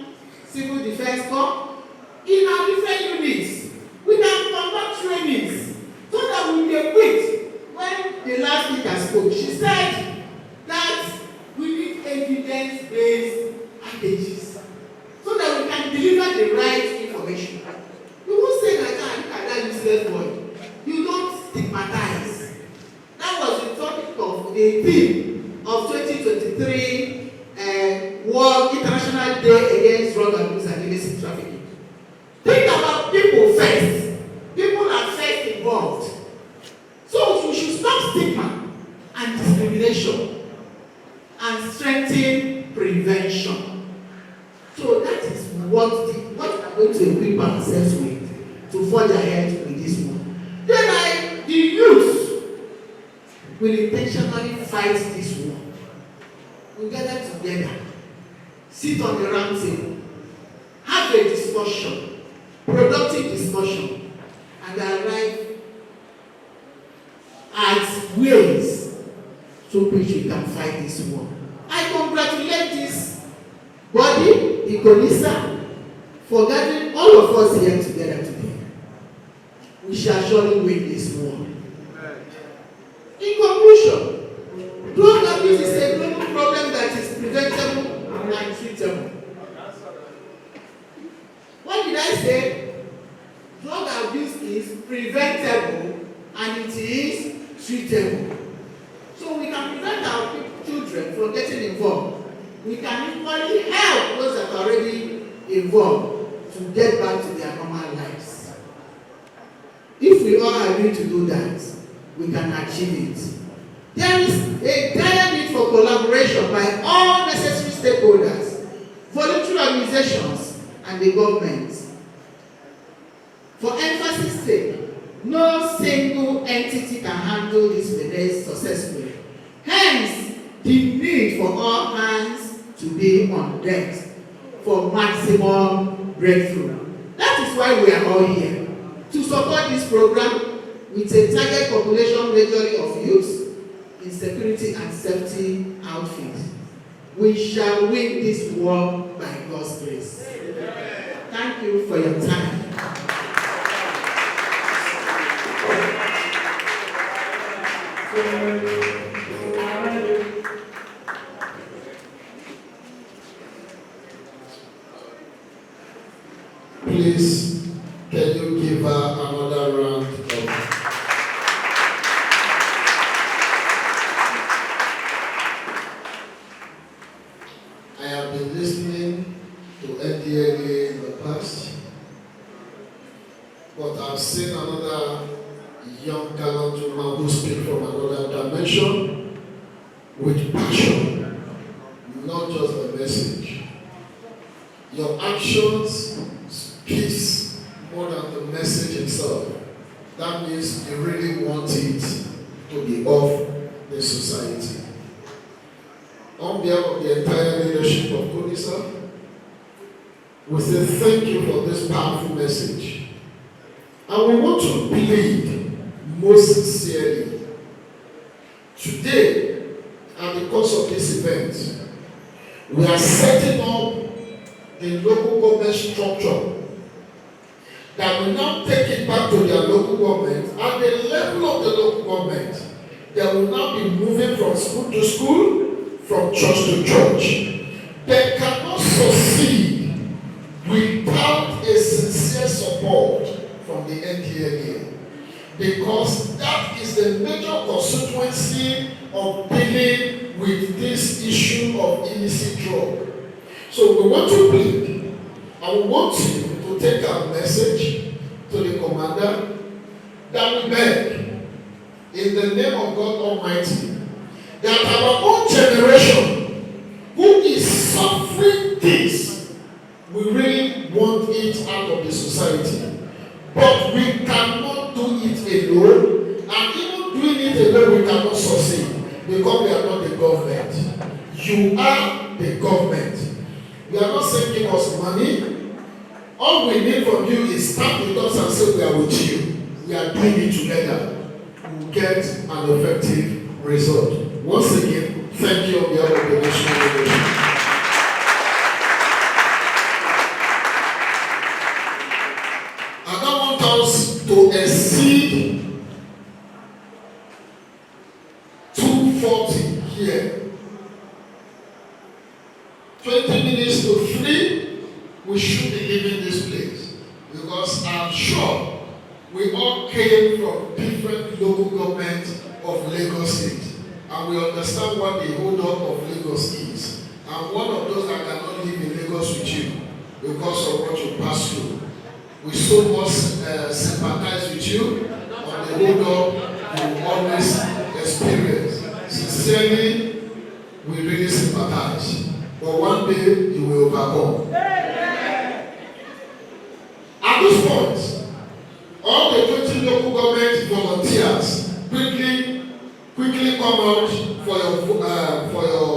civil defense corps. In our different units, we can conduct trainings so that we will be equipped. When the last speaker spoke, she said that we need evidence-based packages so that we can deliver the right information. You won't say that, look at that useless boy. You don't stigmatize. That was the topic of the theme of 2023 World International Day Against Drug Abuse and Illicit Trafficking. Think about people first. People are first involved. So we should stop stigma and discrimination and strengthen prevention. So that is what we are going to equip ourselves with to forge ahead with this one. Then the youth will intentionally fight this war. We gather together, sit on the round table, have a discussion, productive discussion, and arrive at ways through which we can fight this war. I congratulate this body, the CONYSSA, for gathering all of us here together today. We shall surely win this war. In conclusion, drug abuse is a global problem that is preventable and treatable. What did I say? Drug abuse is preventable and it is treatable. So we can prevent our children from getting involved. We can equally help those that are already involved to get back to their normal lives. If we all agree to do that, we can achieve it. There is a dire need for collaboration by all necessary stakeholders, voluntary organizations, and the government. For emphasis sake, no single entity can handle this menace successfully. Hence, the need for all hands to be on deck for maximum breakthrough. That is why we are all here, to support this program with a target population majority of youth in security and safety outfits. We shall win this war by God's grace. Thank you for your time. please, can you give her another round of I have been listening to NDLEA in the past, but I've seen another young gallant woman who speaks from another dimension with passion, not just a message. Your actions speaks more than the message itself. That means you really want it to be of the society. On behalf of the entire leadership of CONYSSA, we say thank you for this powerful message. And we want to plead most sincerely. Today, at the course of this event, we are setting up the local government structure that will now take it back to their local government. At the level of the local government, they will now be moving from school to school, from church to church. They cannot succeed without a sincere support from the NDLEA, because that is the major constituency of dealing with this issue of illicit drug. So we want to plead, and we want you to take our message to the commander that we beg in the name of God Almighty that our own generation who is suffering this, we really want it out of the society. But we cannot do it alone, and even doing it alone we cannot succeed because we are not the government. You are the government. We are not saying give us money. All we need from you is stand with us and say we are with you. We are doing it together. We will get an effective result. Once again, thank you on behalf of the national leadership. I don't want us to exceed 2:40 here. 20 minutes to 3, we should be leaving this place, because I'm sure we all came from different local governments of Lagos State, and we understand what the hold up of Lagos is. I'm one of those that cannot live in Lagos with you because of what you pass through. We so much sympathize with you on the hold up you always experience. Sincerely, we really sympathize. But one day you will overcome. At this point, all the 20 local government volunteers quickly come out for your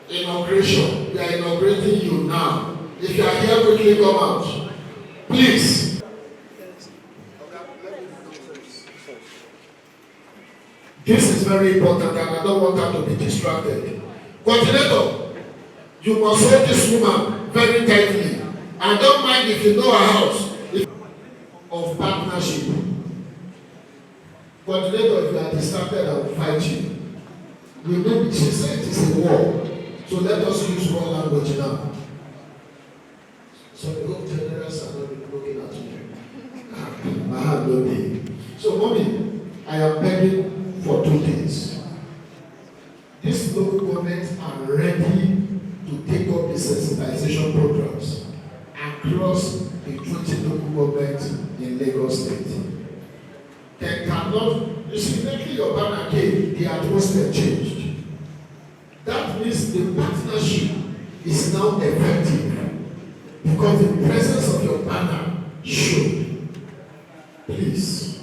inauguration. We are inaugurating you now. If you are here, quickly come out. Please. This is very important, and I don't want her to be distracted. Coordinator, you must hold this woman very tightly. I don't mind if you know her house. Of partnership. Coordinator, if you are distracted, I will fight you. We know she said it is a war. So let us use raw language now. So the whole generals are not looking at you. I have no day. So mommy, I am begging for 2 days. These local governments are ready to take up the sensitization programs across the 20 local governments in Lagos State. They cannot, you see, lately your banner came, the atmosphere changed. That means the partnership is now effective because the presence of your banner showed. Please,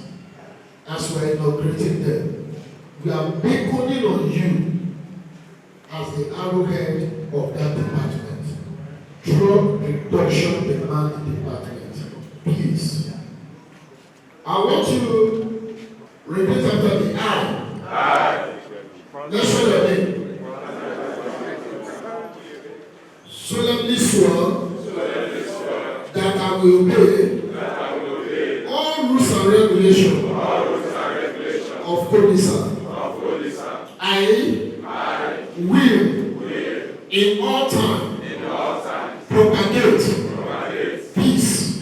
as we are inaugurating them, we are beckoning on you as the arrowhead of that department. Drug reduction demand department. Please. I want you to repeat after me. I. Let's say your name. Solemnly swear that I will obey all rules and regulations of CONYSSA. I will in all time propagate peace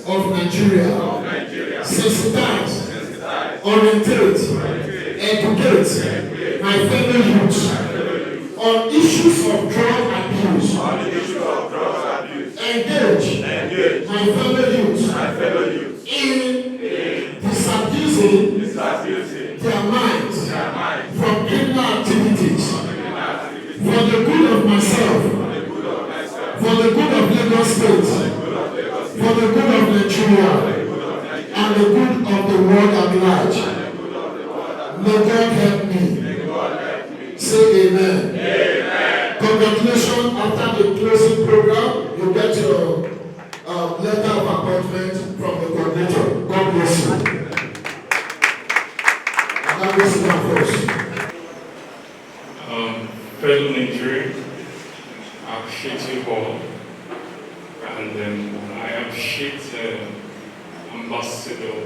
of Nigeria. Sensitize, orientate, educate my fellow youth on issues of drug abuse. Engage my fellow youth in disabusing their minds from criminal activities for the good of myself, for the good of Lagos State, for the good of Nigeria, and the good of the world at large. May God help me. Say amen. Congratulations. After the closing program, you get your letter of appointment from the coordinator. God bless you. And God bless you first. Fellow Nigerians, I appreciate you all. And I appreciate Ambassador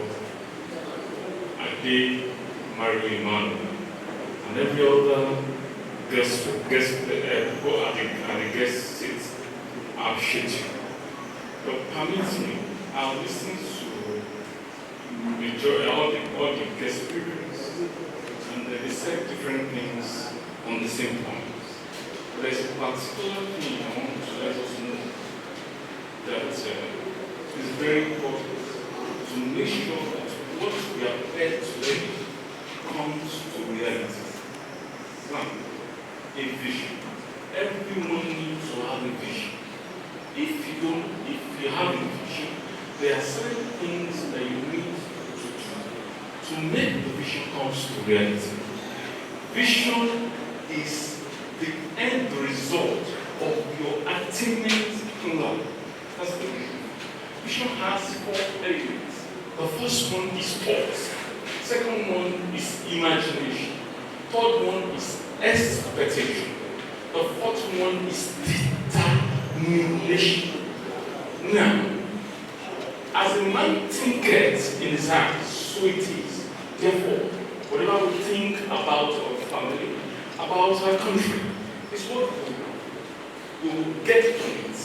Ade Mario Emmanuel and every other guest who are the guest seats. I appreciate you. But permit me, I'll listen to all the guest speakers, and they said different things on the same point. There's a particular thing I want to let us know that is very important to make sure that what we have heard today comes to reality. Now, a vision. Everyone needs to have a vision. If you have a vision, there are certain things that you need to make the vision comes to reality. Vision is the end result of your attainment in life. That's the vision. Vision has 4 elements. The first one is thought. Second one is imagination. Third one is expectation. The fourth one is determination. Now, as a man thinketh in his heart, so it is. Therefore, whatever we think about our family, about our country, is what we will get from it.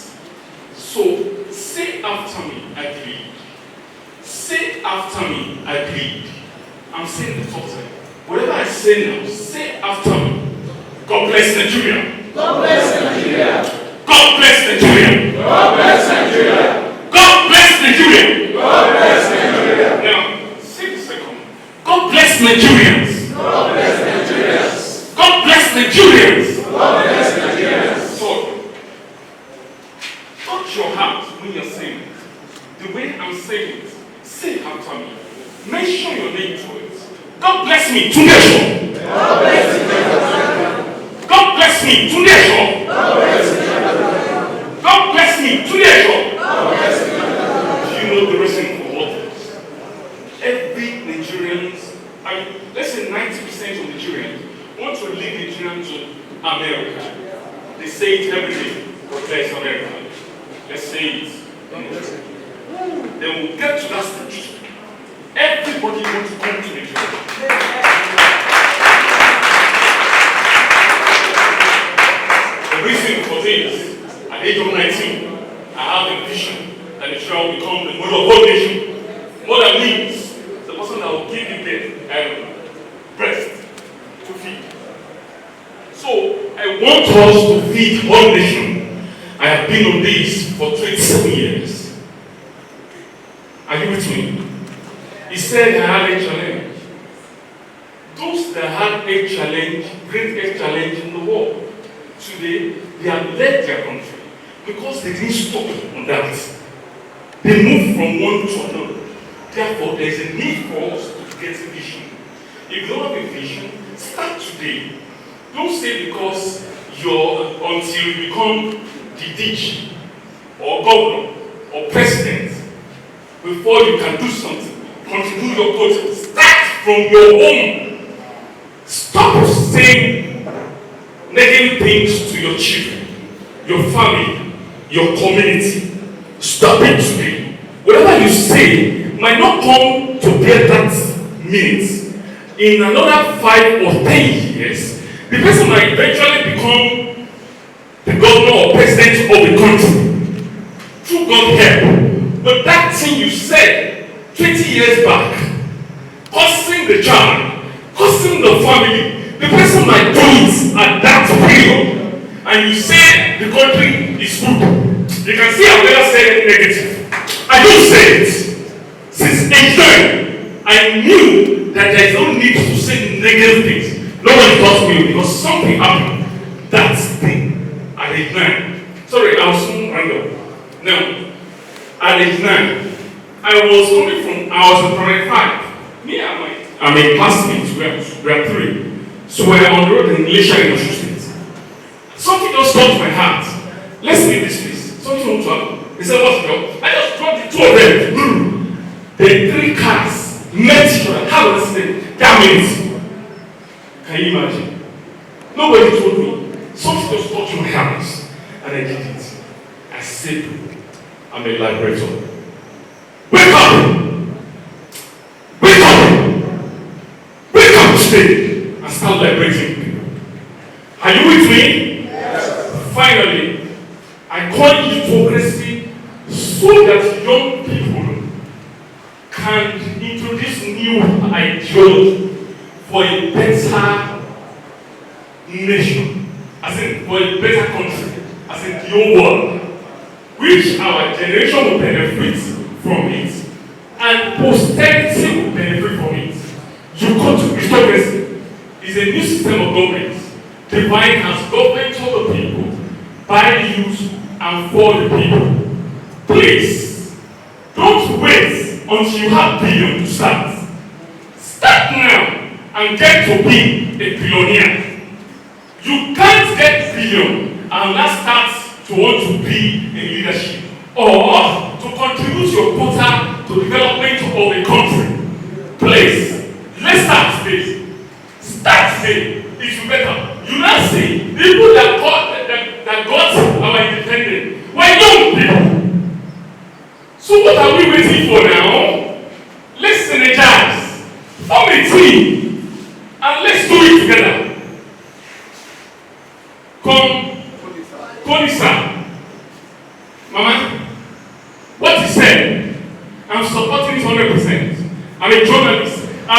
So, say after me, I plead. Say after me, I plead. I'm saying the first time. Whatever I say now, say after me. God bless Nigeria. God bless Nigeria. God bless Nigeria. God bless Nigeria. God bless Nigeria. God bless Nigeria. Now, say the second. God bless Nigerians. God bless Nigerians. God bless Nigerians. God bless Nigerians. So, touch your heart when you're saying it. The way I'm saying it, say it after me. Mention your name to it. God bless me, Tunde. God bless me. God bless me, Tunde. God bless me. God bless me, Tunde. God bless me. Do you know the reason for all this? Every Nigerians, let's say 90% of Nigerians want to leave Nigeria to America. They say it every day. God bless America. Let's say it. Then we'll get to that stage. Everybody wants to come to Nigeria. The reason for this, at the age of 19, I have a vision that Nigeria will become the model of whole nation. What that means, the person that will give you breast to feed. So, I want us to feed one nation. I have been on this for 27 years. Are you with me? He said I had a challenge. Those that had a challenge, great a challenge in the world. Today, they have led their country because they didn't stop on that. They moved from one to another. Therefore, there is a need for us to get a vision. If you don't have a vision, start today. Don't say because until you become the DG or governor or president before you can do something. Contribute your culture. Start from your home. Stop saying negative things to your children, your family, your community. Stop it today. Whatever you say might not come to bear that minute. In another 5 or 10 years, the person might eventually become the governor or president of the country. Through God's help. But that thing you said 20 years back, causing the child, causing the family, the person might do it at that period, and you say the country is good. You can see I've never said anything negative. I don't say it. Since age 9, I knew that there is no need to say negative things. Nobody taught me because something happened. That's the thing. At age 9. Sorry, I was soon run up. Now, at age 9, I was in primary 5. Me and my classmates were 3. So we were on the road in NDLEA in Osun State. Something just touched my heart. Let's leave this place. Something wants to happen. They said, what's the job? I just dropped the 2 of them. The 3 cars met each other. How was it? That means. Can you imagine? Nobody told me. Something just touched my heart. And I did it. I said, I'm a liberator. Wake up! Wake up! Wake up today and start liberating people. Are you with me? Yes. Finally, I call hypocrisy so that young people can introduce new ideology for a better nation, as in for a better country, as in the whole world, which our generation will benefit from it, and posterity will benefit from it. You go to hypocrisy is a new system of government, defined as government for the people, by the youth, and for the people. Please, don't wait until you have billion to start. Start now and get to be a billionaire. You can't get billion and not start to want to be a leadership or to contribute your quota to development of a country. Please, let's start today. Start today. It's better. You now see people that got our independence were young people. So what are we waiting for now? Let's synergize, form a team, and let's do it together. CONYSSA. Mama, what he said, I'm supporting it 100%. I'm a journalist. I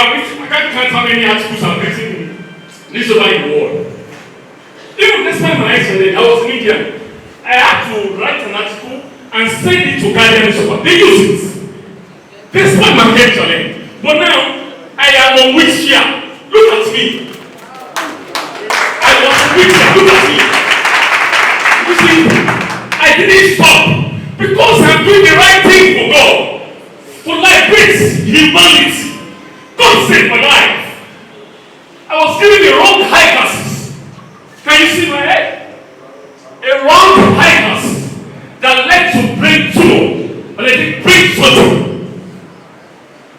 can't count how many articles I've written in newspaper in the world. Even this time when I was in India, I had to write an article and send it to Guardian newspaper. They use it. Despite my head challenge. But now, I am on which year? Look at me. I was on which year? Look at me. You see, I didn't stop because I'm doing the right thing for God. For liberate humanity. God saved my life. I was given the wrong high glasses. Can you see my head? A wrong high glasses that led to brain tumor, but I didn't brain surgery.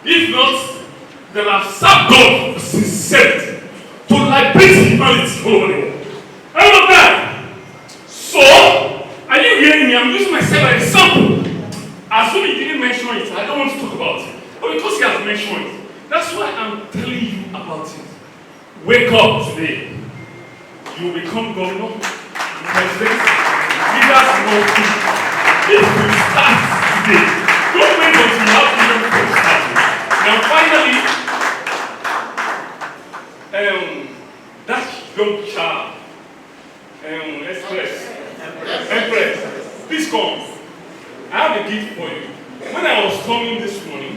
If not, then I've served God with sincerity to liberate humanity all over the world. I love that. So, are you hearing me? I'm using myself as an example. As soon as he didn't mention it, I don't want to talk about it. But because he has mentioned it, that's why I'm telling you about it. Wake up today. You will become governor, president, leaders of all people. If you start today, don't wait until you have million people starting. Now finally, that young child, Empress, please come. I have a gift for you. When I was coming this morning,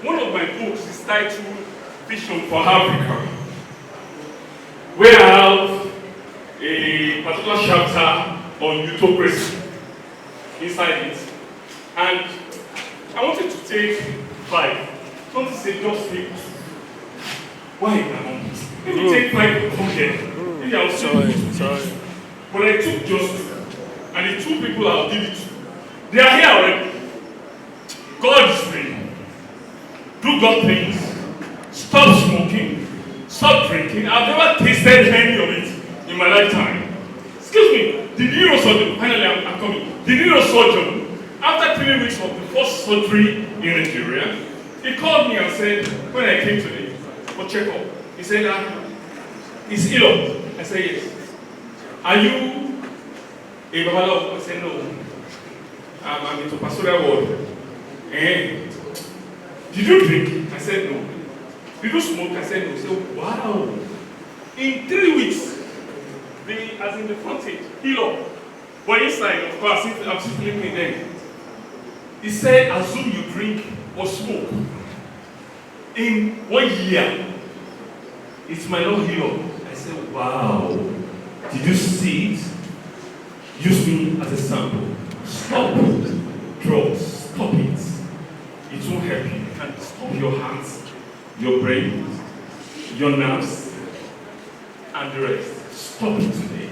one of my books is titled Vision for Africa, where I have a particular chapter on autocracy inside it. And I wanted to take 5. Don't say just take 2. Why now? Let me take 5 from here. Maybe I'll say but I took just 2. And the 2 people I'll give it to. They are here already. God is free. Do God things. Stop smoking. Stop drinking. I've never tasted any of it in my lifetime. Excuse me, the neurosurgeon, finally I'm coming. The neurosurgeon, after 3 weeks of the first surgery in Nigeria, he called me and said, when I came today for checkup, he said, is ill? I said, yes. Are you a babalawo? I said, no. I'm into pastoral world. Did you drink? I said no. Did you smoke? I said no. He said, wow. In 3 weeks, as in the frontage, heal up. But inside, of course, I'm still living there. He said, assume you drink or smoke. In 1 year, it might not heal up. I said, wow. Did you see it? Use me as a sample. Stop drugs. Stop it. It won't help you. It can stop your heart, your brain, your nerves, and the rest. Stop it today.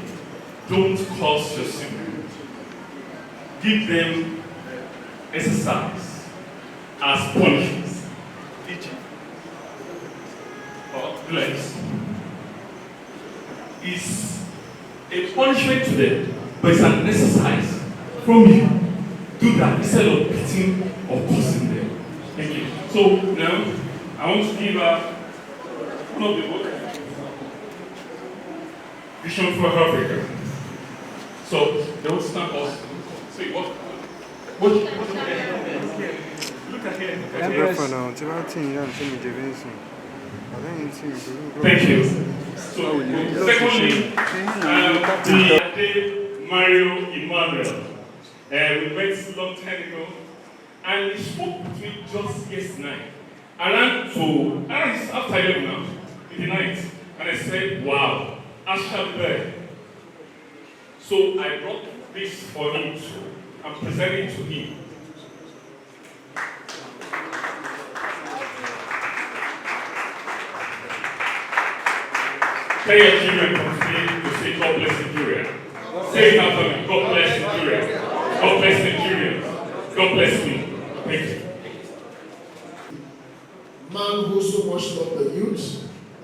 Don't cause your children. Give them exercise as punishment. Teaching or bless is a punishment to them, but it's an exercise from you. Do that instead of beating or cursing them. Thank you. So now I want to give one of the book, Vision for Africa. So they will stand us. See what? Look at here. Thank you. So secondly, the Mario Emmanuel. We met a long time ago, and he spoke to me just yesterday. I ran to, it's after 11 now, in the night, and I said, wow, I shall be there. So I brought this for him too. I'm presenting to him. Tell your children to say God bless Nigeria. Say it after me. God bless Nigeria. God bless Nigeria. God bless me. Thank you. Man who so much loved the youth,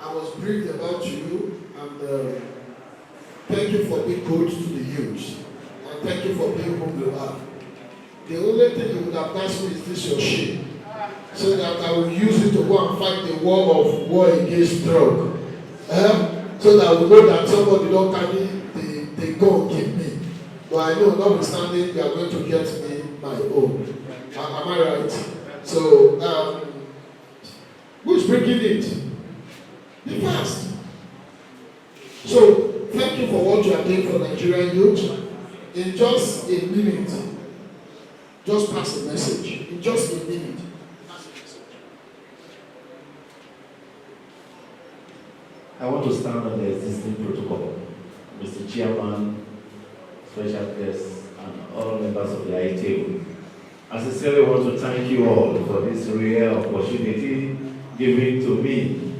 I was briefed about you, and thank you for being good to the youth, and thank you for being who you are. The only thing you would have asked me is this your shame, so that I will use it to go and fight the war against drug. So that I will know that somebody don't carry the gun give me. But I know, notwithstanding, you are going to get me my own. Am I right? So, who's bringing it? The past. So, thank you for what you are doing for Nigerian youth. In just a minute, just pass the message. In just a minute. I want to stand on the existing protocol. Mr. Chairman, special guests, and all members of the ITU. I sincerely want to thank you all for this rare opportunity given to me.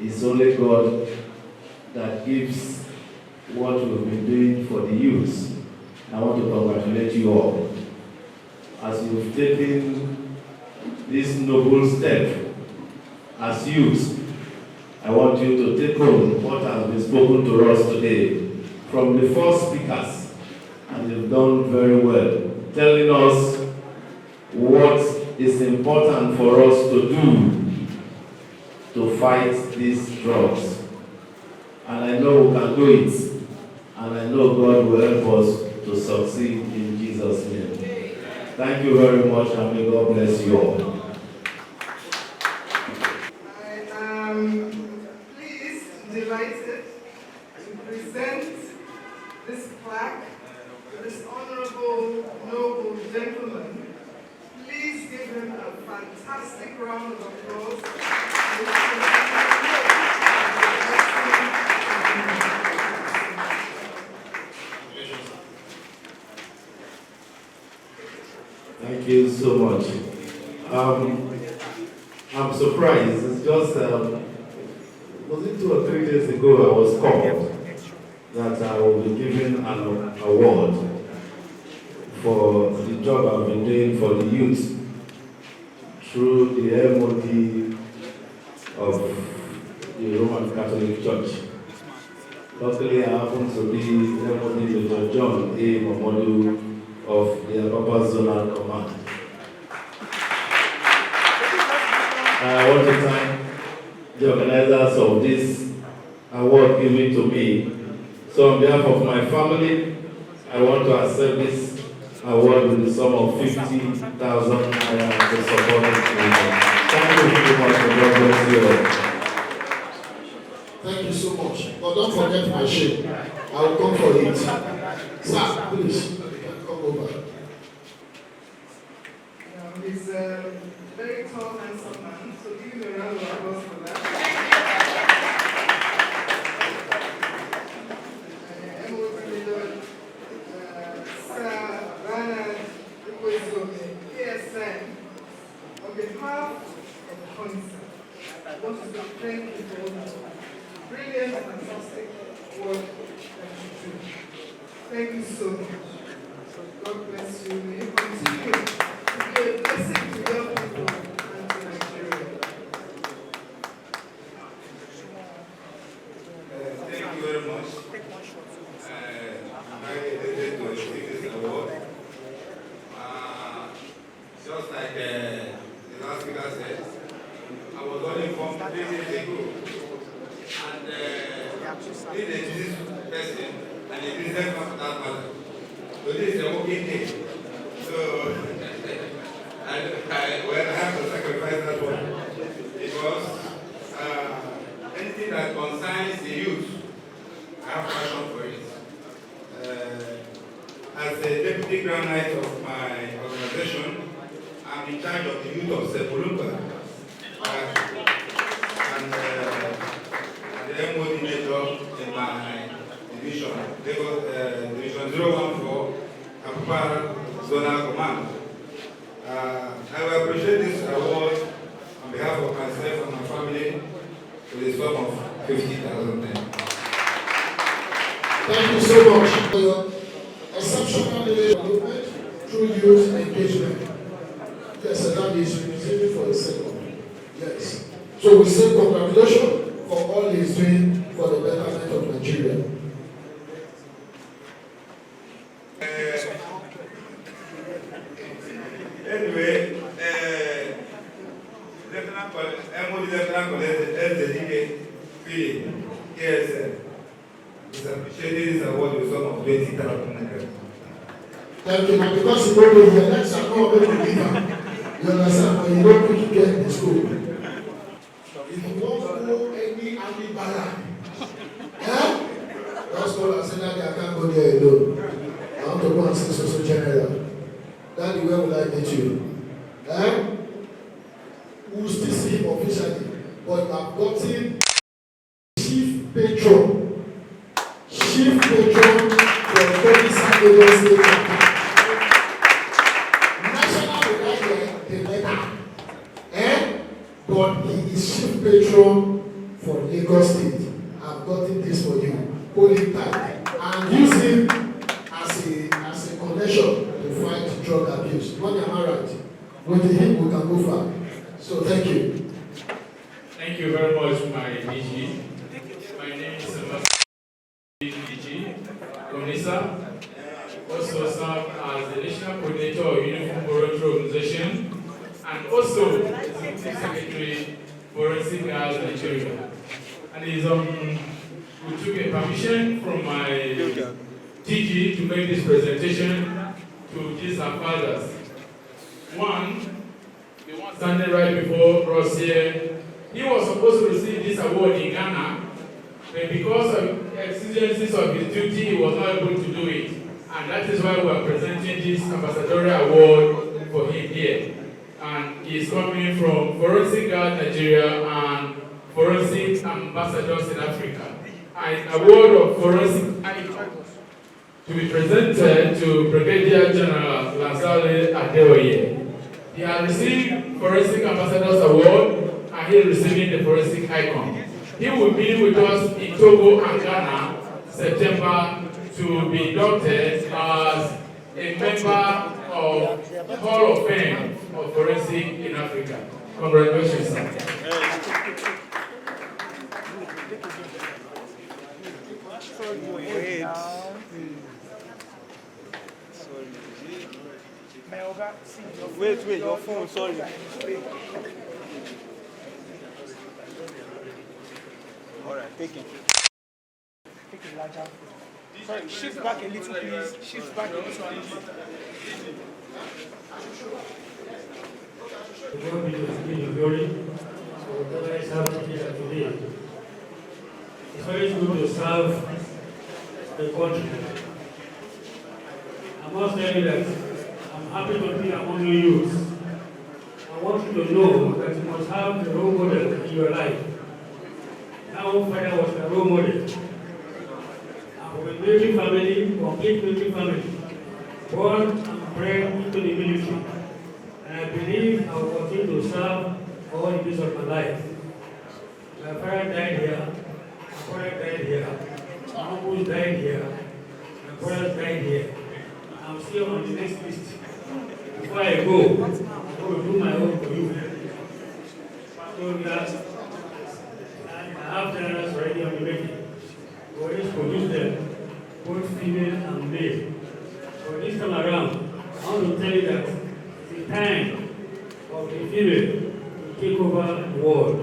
It's only God that gives what we've been doing for the youth. I want to congratulate you all. As you've taken this noble step as youth, I want you to take home what has been spoken to us today from the first speakers, and you've done very well, telling us what is important for us to do to fight these drugs. And I know we can do it, and I know God will help us to succeed in Jesus' name. Thank you very much, and may God bless you all. Delighted to present this plaque to this honorable, noble gentleman. Please give him a fantastic round of applause. Thank you so much. I'm surprised. It's just was it 2 or 3 days ago I was called that I will be given an award for the job I've been doing for the youth through the MOD of the Roman Catholic Church. Luckily, I happen to be MOD Major John A. Momodu of the Apapa Zonal Command. I want to thank the organizers of this award given to me. So on behalf of my family, I want to accept this award with the sum of 50,000 naira to support the children. Thank you very much, and God bless you all. Thank you so much. But don't forget my shame. I will come for it. Sir, please, you can come over. He's a very tall, handsome man, so give him a round of applause for that. Sir Bernard Ikwezome, PSN, on behalf of CONYSSA, I want to say thank you for all the brilliant and fantastic work that you do. Thank you so much. God bless you. May you continue to be a blessing to young people and to Nigeria. Thank you very much. I'm very elated to receive this award. Just like the last speaker said, I was only informed 3 days ago. And being a business person and a businessman for that matter, so this is a working day. So, I have to sacrifice that one because anything that concerns the youth, I have passion for it. As the deputy grand knight of my organization, I'm in charge of the youth of Sepulumba. And the MOD major in my division, Division 014, Apapa Zonal Command. I will appreciate this award on behalf of myself and my family with a sum of 50,000. Thank you so much for your exceptional development through youth engagement. Yes, and that is receiving for the second. Yes. So we say congratulations for all he is doing for the betterment of Nigeria. Anyway, MOD Lieutenant Colonel SDK Philip KSL is appreciating this award with some of 20,000 naira. Thank you. Now, because you don't know the next are not going to give up. You understand? But you don't need to get in the school. If you want to know any army barrack, just call and say that I can't go there alone. I want to go and see Social General. Daddy, where will I meet you? We will still see him officially, but I've gotten chief patron for CONYSSA Lagos State Capital. National regard the letter, but he is chief patron for Lagos State. I've gotten this for you. Hold it tight and use him as a connection to fight drug abuse. When am I right? With him we can go far. So thank you. Thank you very much, my DG. My name is DG CONYSSA. Also serve as the National Coordinator of Uniform Voluntary Organization and also Executive Secretary Forensic Guards Nigeria. And we took a permission from my DG to make this presentation to these our fathers. One, the one standing right before us here, he was supposed to receive this award in Ghana, but because of exigencies of his duty, he was not able to do it. And that is why we are presenting this ambassadorial award for him here. And he is coming from Forensic Guard Nigeria and Forensic Ambassadors in Africa. An award of forensic icon to be presented to Brigadier General Lansale Adeoye. He has received Forensic Ambassadors Award and he is receiving the Forensic Icon. He will be with us in Togo and Ghana September to be inducted as a member of Hall of Fame of Forensic in Africa. Congratulations, sir. Wait, your phone, sorry. Alright, take it. Take a larger phone. Sorry, shift back a little, please. Shift back a little, please. God be the glory for whatever is happening here today. It's always good to serve the country. I must tell you that I'm happy to be among you youth. I want you to know that you must have the role model in your life. My own father was the role model. I'm from a military family, complete military family, born and bred into the military. And I believe I will continue to serve all the days of my life. My father died here, my mother died here, my uncles died here, my brothers died here. I'm still on the next list. Before I go, I'm going to do my own for you. So that I have generals already on the making. We always produce them, both female and male. So this time around, I want to tell you that it's the time of the female to take over the world.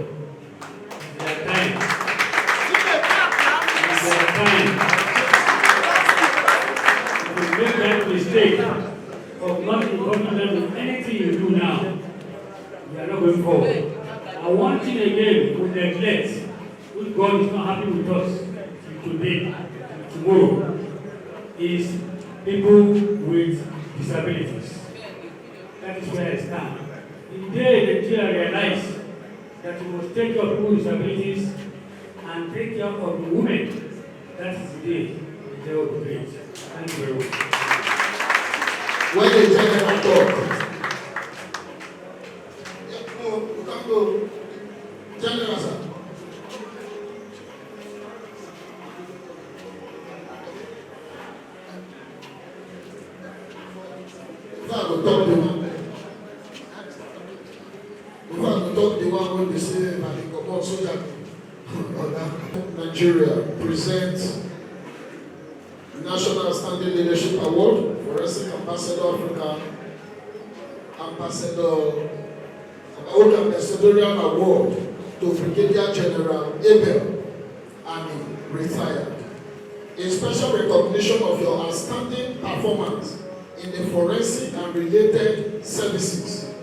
It's their time. It's their time. If you make that mistake of not involving them with anything you do now, you are not going forward. And one thing again with neglect, which God is not happy with us today, tomorrow, is people with disabilities. That is where I stand. The day Nigeria realize that we must take care of people with disabilities and take care of the women, that is the day Nigeria will be great. Thank you very much. When the general talk, you can go. General, sir. When they say Nigeria presents National Standing Leadership Award for Forensic Ambassador Africa, Ambassadorial Award to Brigadier General Abel Ami, retired. In special recognition of your outstanding performance in the forensic and related services,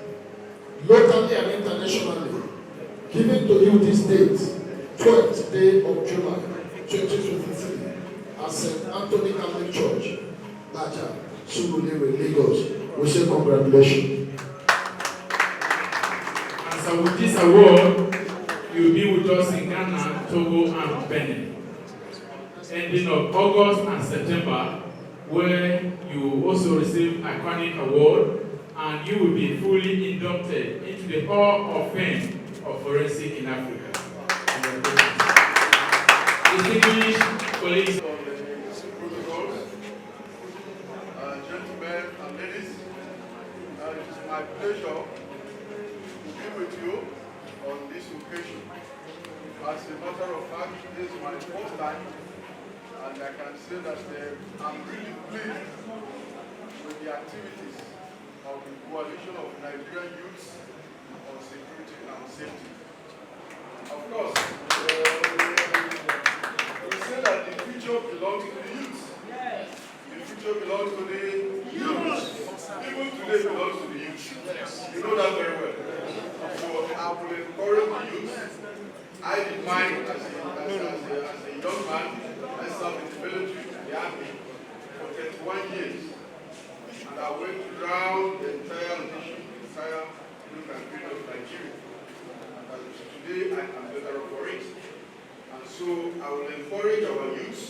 locally and internationally, given to you this date, 12th day of July 2023, at St. Anthony Catholic Church, Baja, Surulere, Lagos. We say congratulations. And so with this award, you'll be with us in Ghana, Togo, and Benin. Ending of August and September, where you will also receive iconic award, and you will be fully inducted into the Hall of Fame of Forensic in Africa. Distinguished colleagues, protocols, gentlemen and ladies, it is my pleasure to be with you on this occasion. As a matter of fact, this is my first time, and I can say that I'm really pleased with the activities of the coalition of Nigerian youths on security and safety. Of course, we say that the future belongs to the youth. The future belongs to the youth. Even today belongs to the youth. You know that very well. So I will encourage the youth. I did mine as a young man. I served in the military, the army, for 31 years. And I went around the entire nation, the entire country of Nigeria. And today I am better off for it. And so I will encourage our youth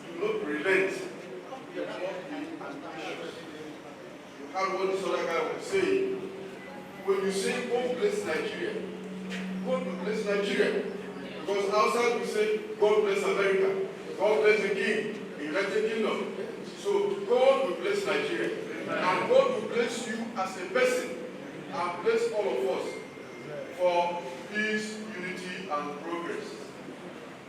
to not relent, to not be ambitious. You heard what this other guy was saying. When you say, God bless Nigeria, God will bless Nigeria. Because outside we say, God bless America, God bless the King, the United Kingdom. So God will bless Nigeria. And God will bless you as a person and bless all of us for peace, unity, and progress.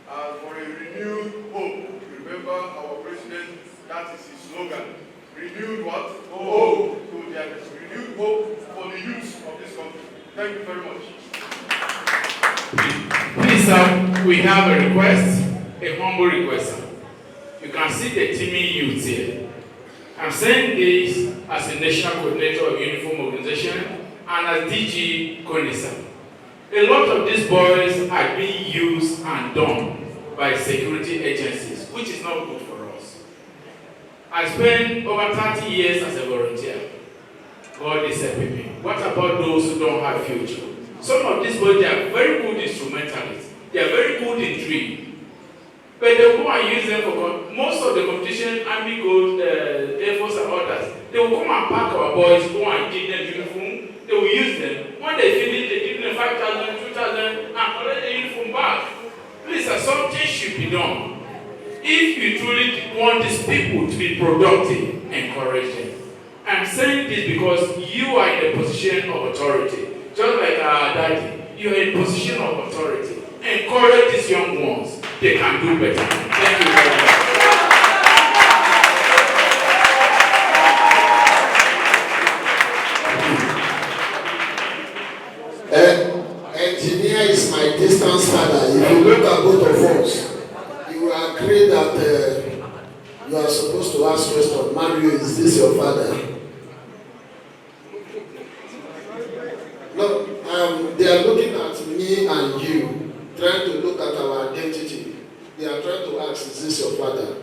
And for a renewed hope. Remember our president, that is his slogan. Renewed what? Hope. So there is renewed hope for the youth of this country. Thank you very much. Please, sir, we have a request, a humble request. You can see the teaming youth here. I'm saying this as a national coordinator of uniform organization. organization and as DG CONYSSA. A lot of these boys are being used and done by security agencies, which is not good for us. I spent over 30 years as a volunteer. God is helping me. What about those who don't have future? Some of these boys, they are very good instrumentalists. They are very good in drill. But they will go and use them for most of the competition, Army Gold, Air Force and others. They will come and pack our boys, go and give them uniform. They will use them. When they finish, they give them 5,000, 2,000, and collect the uniform back. Please, something should be done. If you truly want these people to be productive, encourage them. I'm saying this because you are in a position of authority. Just like our daddy, you are in a position of authority. Encourage these young ones. They can do better. Thank you very much. Engineer is my distant father. If you look at both of us, you will agree that you are supposed to ask question, Mario, is this your father? No, they are looking at me and you, trying to look at our identity. They are trying to ask, is this your father?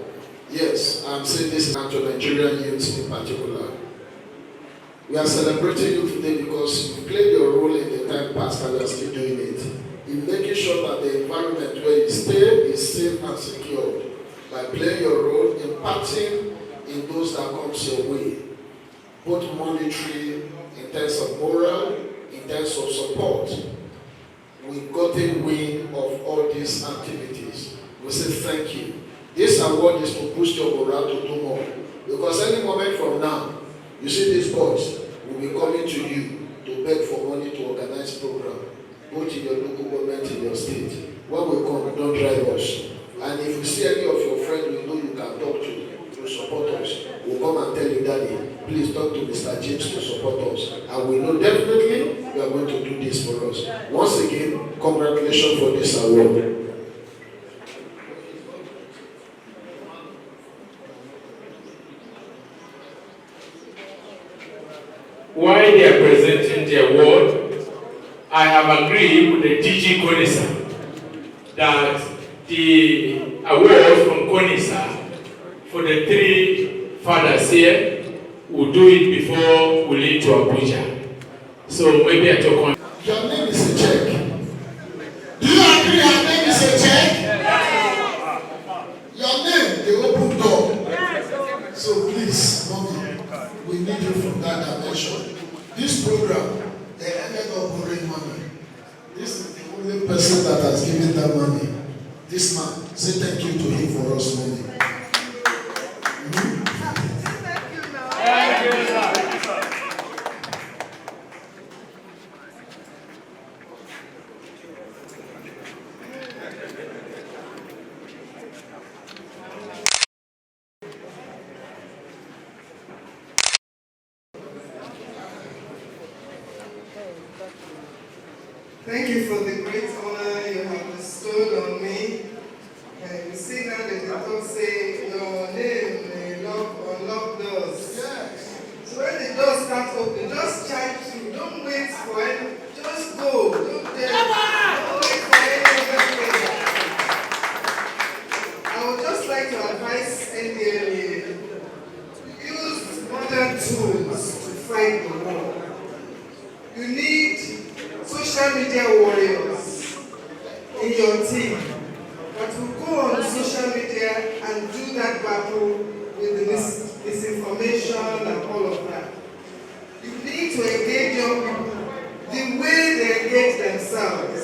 Yes, I'm saying this to Nigerian youths in particular. We are celebrating you today because you played your role in the time past and you are still doing it. In making sure that the environment where you stay is safe and secured. By playing your role, impacting in those that comes your way. Both monetary, in terms of moral, in terms of support. We've gotten wind of all these activities. We say thank you. This award is to boost your morale to do more. Because any moment from now, you see these boys will be coming to you to beg for money to organize program, both in your local government, in your state. When we come, don't drive us. And if you see any of your friends you know you can talk to support us, we'll come and tell you, Daddy, please talk to Mr. James to support us. And we know definitely we are going to do this for us. Once again, congratulations for this award. While they are presenting the award, I have agreed with the DG CONYSSA that the award from CONYSSA for the 3 fathers here will do it before we leave to Abuja. So maybe I talk on. Your name is a check. Do you agree your name is a check? Your name, the open door. So please, mommy, we need you from that dimension. This program, they ended up borrowing money. This is the only person that has given that money. This man, say thank you to him for us money. Thank you, sir. Thank you for the great honor you have bestowed on me. You see now the doctor say your name may unlock doors. Yes. So when the doors start open, just chime through. Don't wait for any. Just go. Don't wait for any other thing. I would just like to advise NDLEA to use modern tools to fight the war. You need social media warriors in your team that will go on social media and do that battle with the misinformation and all of that. You need to engage young people the way they engage themselves,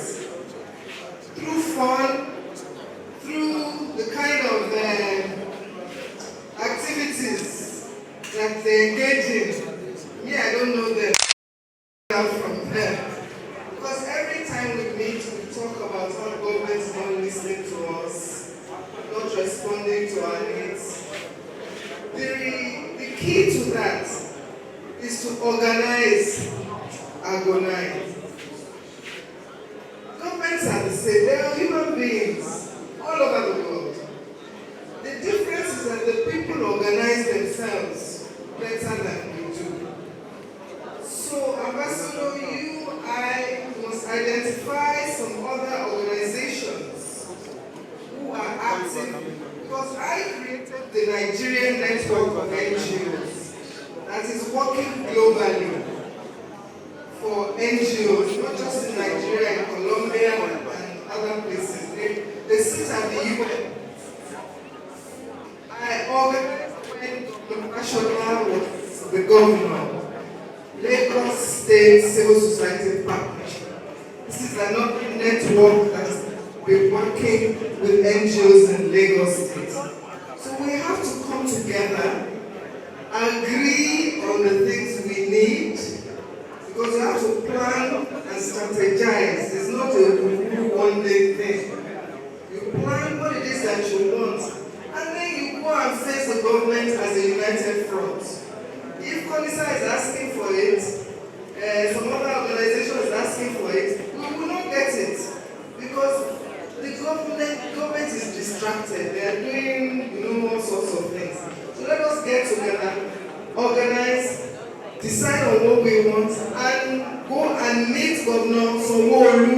through fun, through the kind of activities that they engage in. Me, I don't know them from there. Because every time we meet, we talk about how the government is not listening to us, not responding to our needs. The key to that is to organize, agonize. Governments are the same. They are human beings all over the world. The difference is that the people organize themselves better than we do. So network of NGOs that is working globally for NGOs, not just in Nigeria, in Colombia and other places. They sit at the UN. I organized when the national was the governor, Lagos State Civil Society Partnership. This is another network that's been working with NGOs in Lagos State. So we have to come together, agree on the things we need, because we have to plan and strategize. It's not a one-day thing. You plan what it is that you want, and then you go and face the government as a united front. If CONYSSA is asking for it, some other organization is asking for it, we will not get it, because the government is distracted. They are doing, all sorts of things. So let us get together, organize, decide on what we want, and go and meet Governor Sanwo-Olu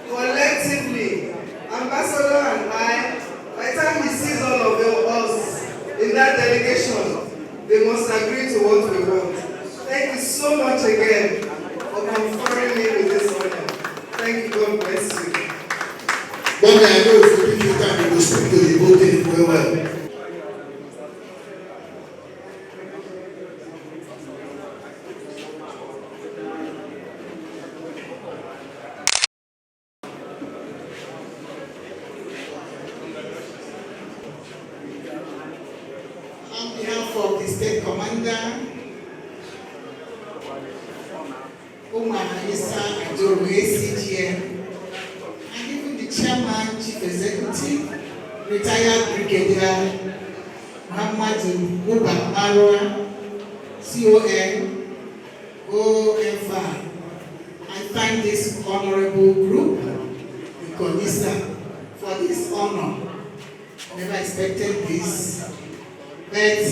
collectively. Ambassador and I, by the time he sees all of us in that delegation, they must agree to what we want. Thank you so much again for conferring me with this honor. Thank you, God bless you. But I know if you can, you will speak to the voting very well. On behalf of the State Commander, CONYSSA and CGM, and even the Chairman, Chief Executive, retired Brigadier Muhammad Buba Marwa, CON, OFR. I thank this honorable group, the CONYSSA, for this honor. I never expected this. But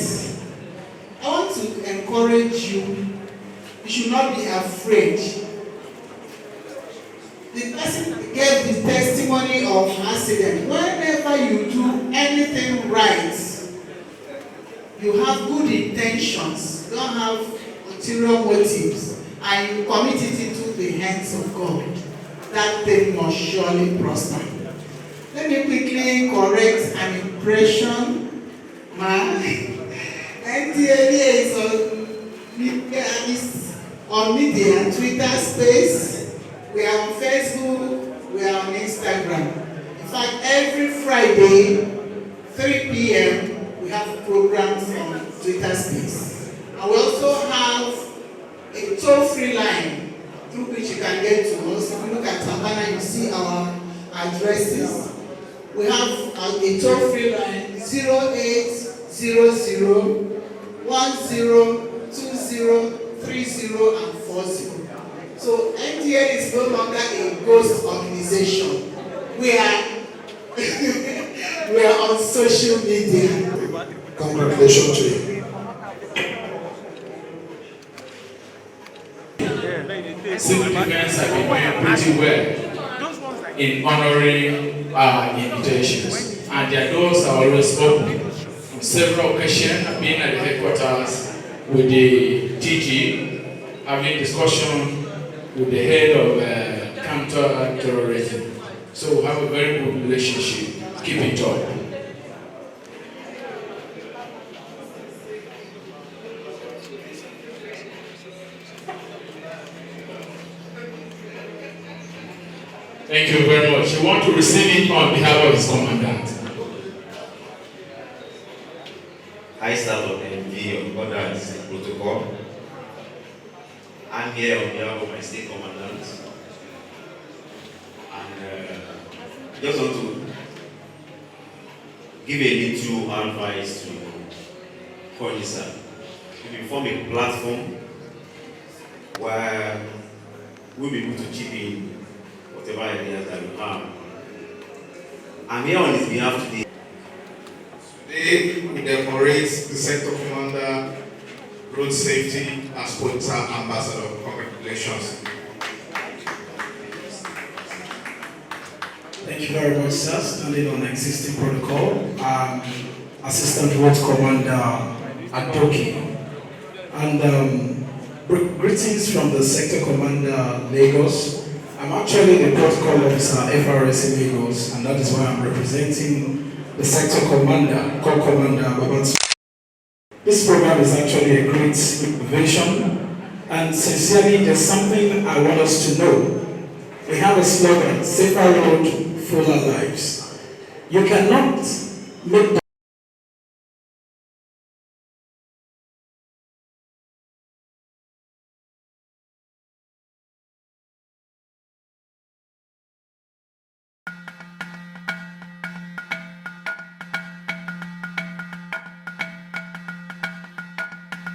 I want to encourage you, you should not be afraid. The person gave the testimony of accident. Whenever you do anything right, you have good intentions, you don't have ulterior motives, and you commit it into the hands of God, that thing must surely prosper. Let me quickly correct an impression. NDLEA is on media, Twitter space, we are on Facebook, we are on Instagram. In fact, every Friday, 3 p.m., we have programs on Twitter space. And we also have a toll-free line through which you can get to us. If you look at our banner, you see our addresses. We have a toll-free line 0800 1020 30 and 40. So NDL is no longer a ghost organization. We are we are on social media. Congratulations to you. Civil defense have been doing pretty well in honoring our invitations, and their doors are always open. On several occasions, I've been at the headquarters with the DG, having discussion with the head of counter-terrorism. So we have a very good relationship. Keep it up. Thank you very much. You want to receive it on behalf of his commandant. I serve on MV of others protocol. I'm here on behalf of my state commandant. And just want to give a little advice to CONYSSA. If you form a platform where we'll be able to chip in whatever ideas that you have. I'm here on his behalf today. Today, we decorate the Sector Commander, Road Safety, and Sponsor Ambassador. Congratulations. Thank you very much, sir. Standing on existing protocol. Assistant Road Commander Adoki. And greetings from the Sector Commander Lagos. I'm actually the Protocol Officer FRS in Lagos, and that is why I'm representing the Sector Commander, Corps Commander Babatsu. This program is actually a great innovation, and sincerely, there's something I want us to know. We have a slogan, Safer Road, Fuller Lives. You cannot make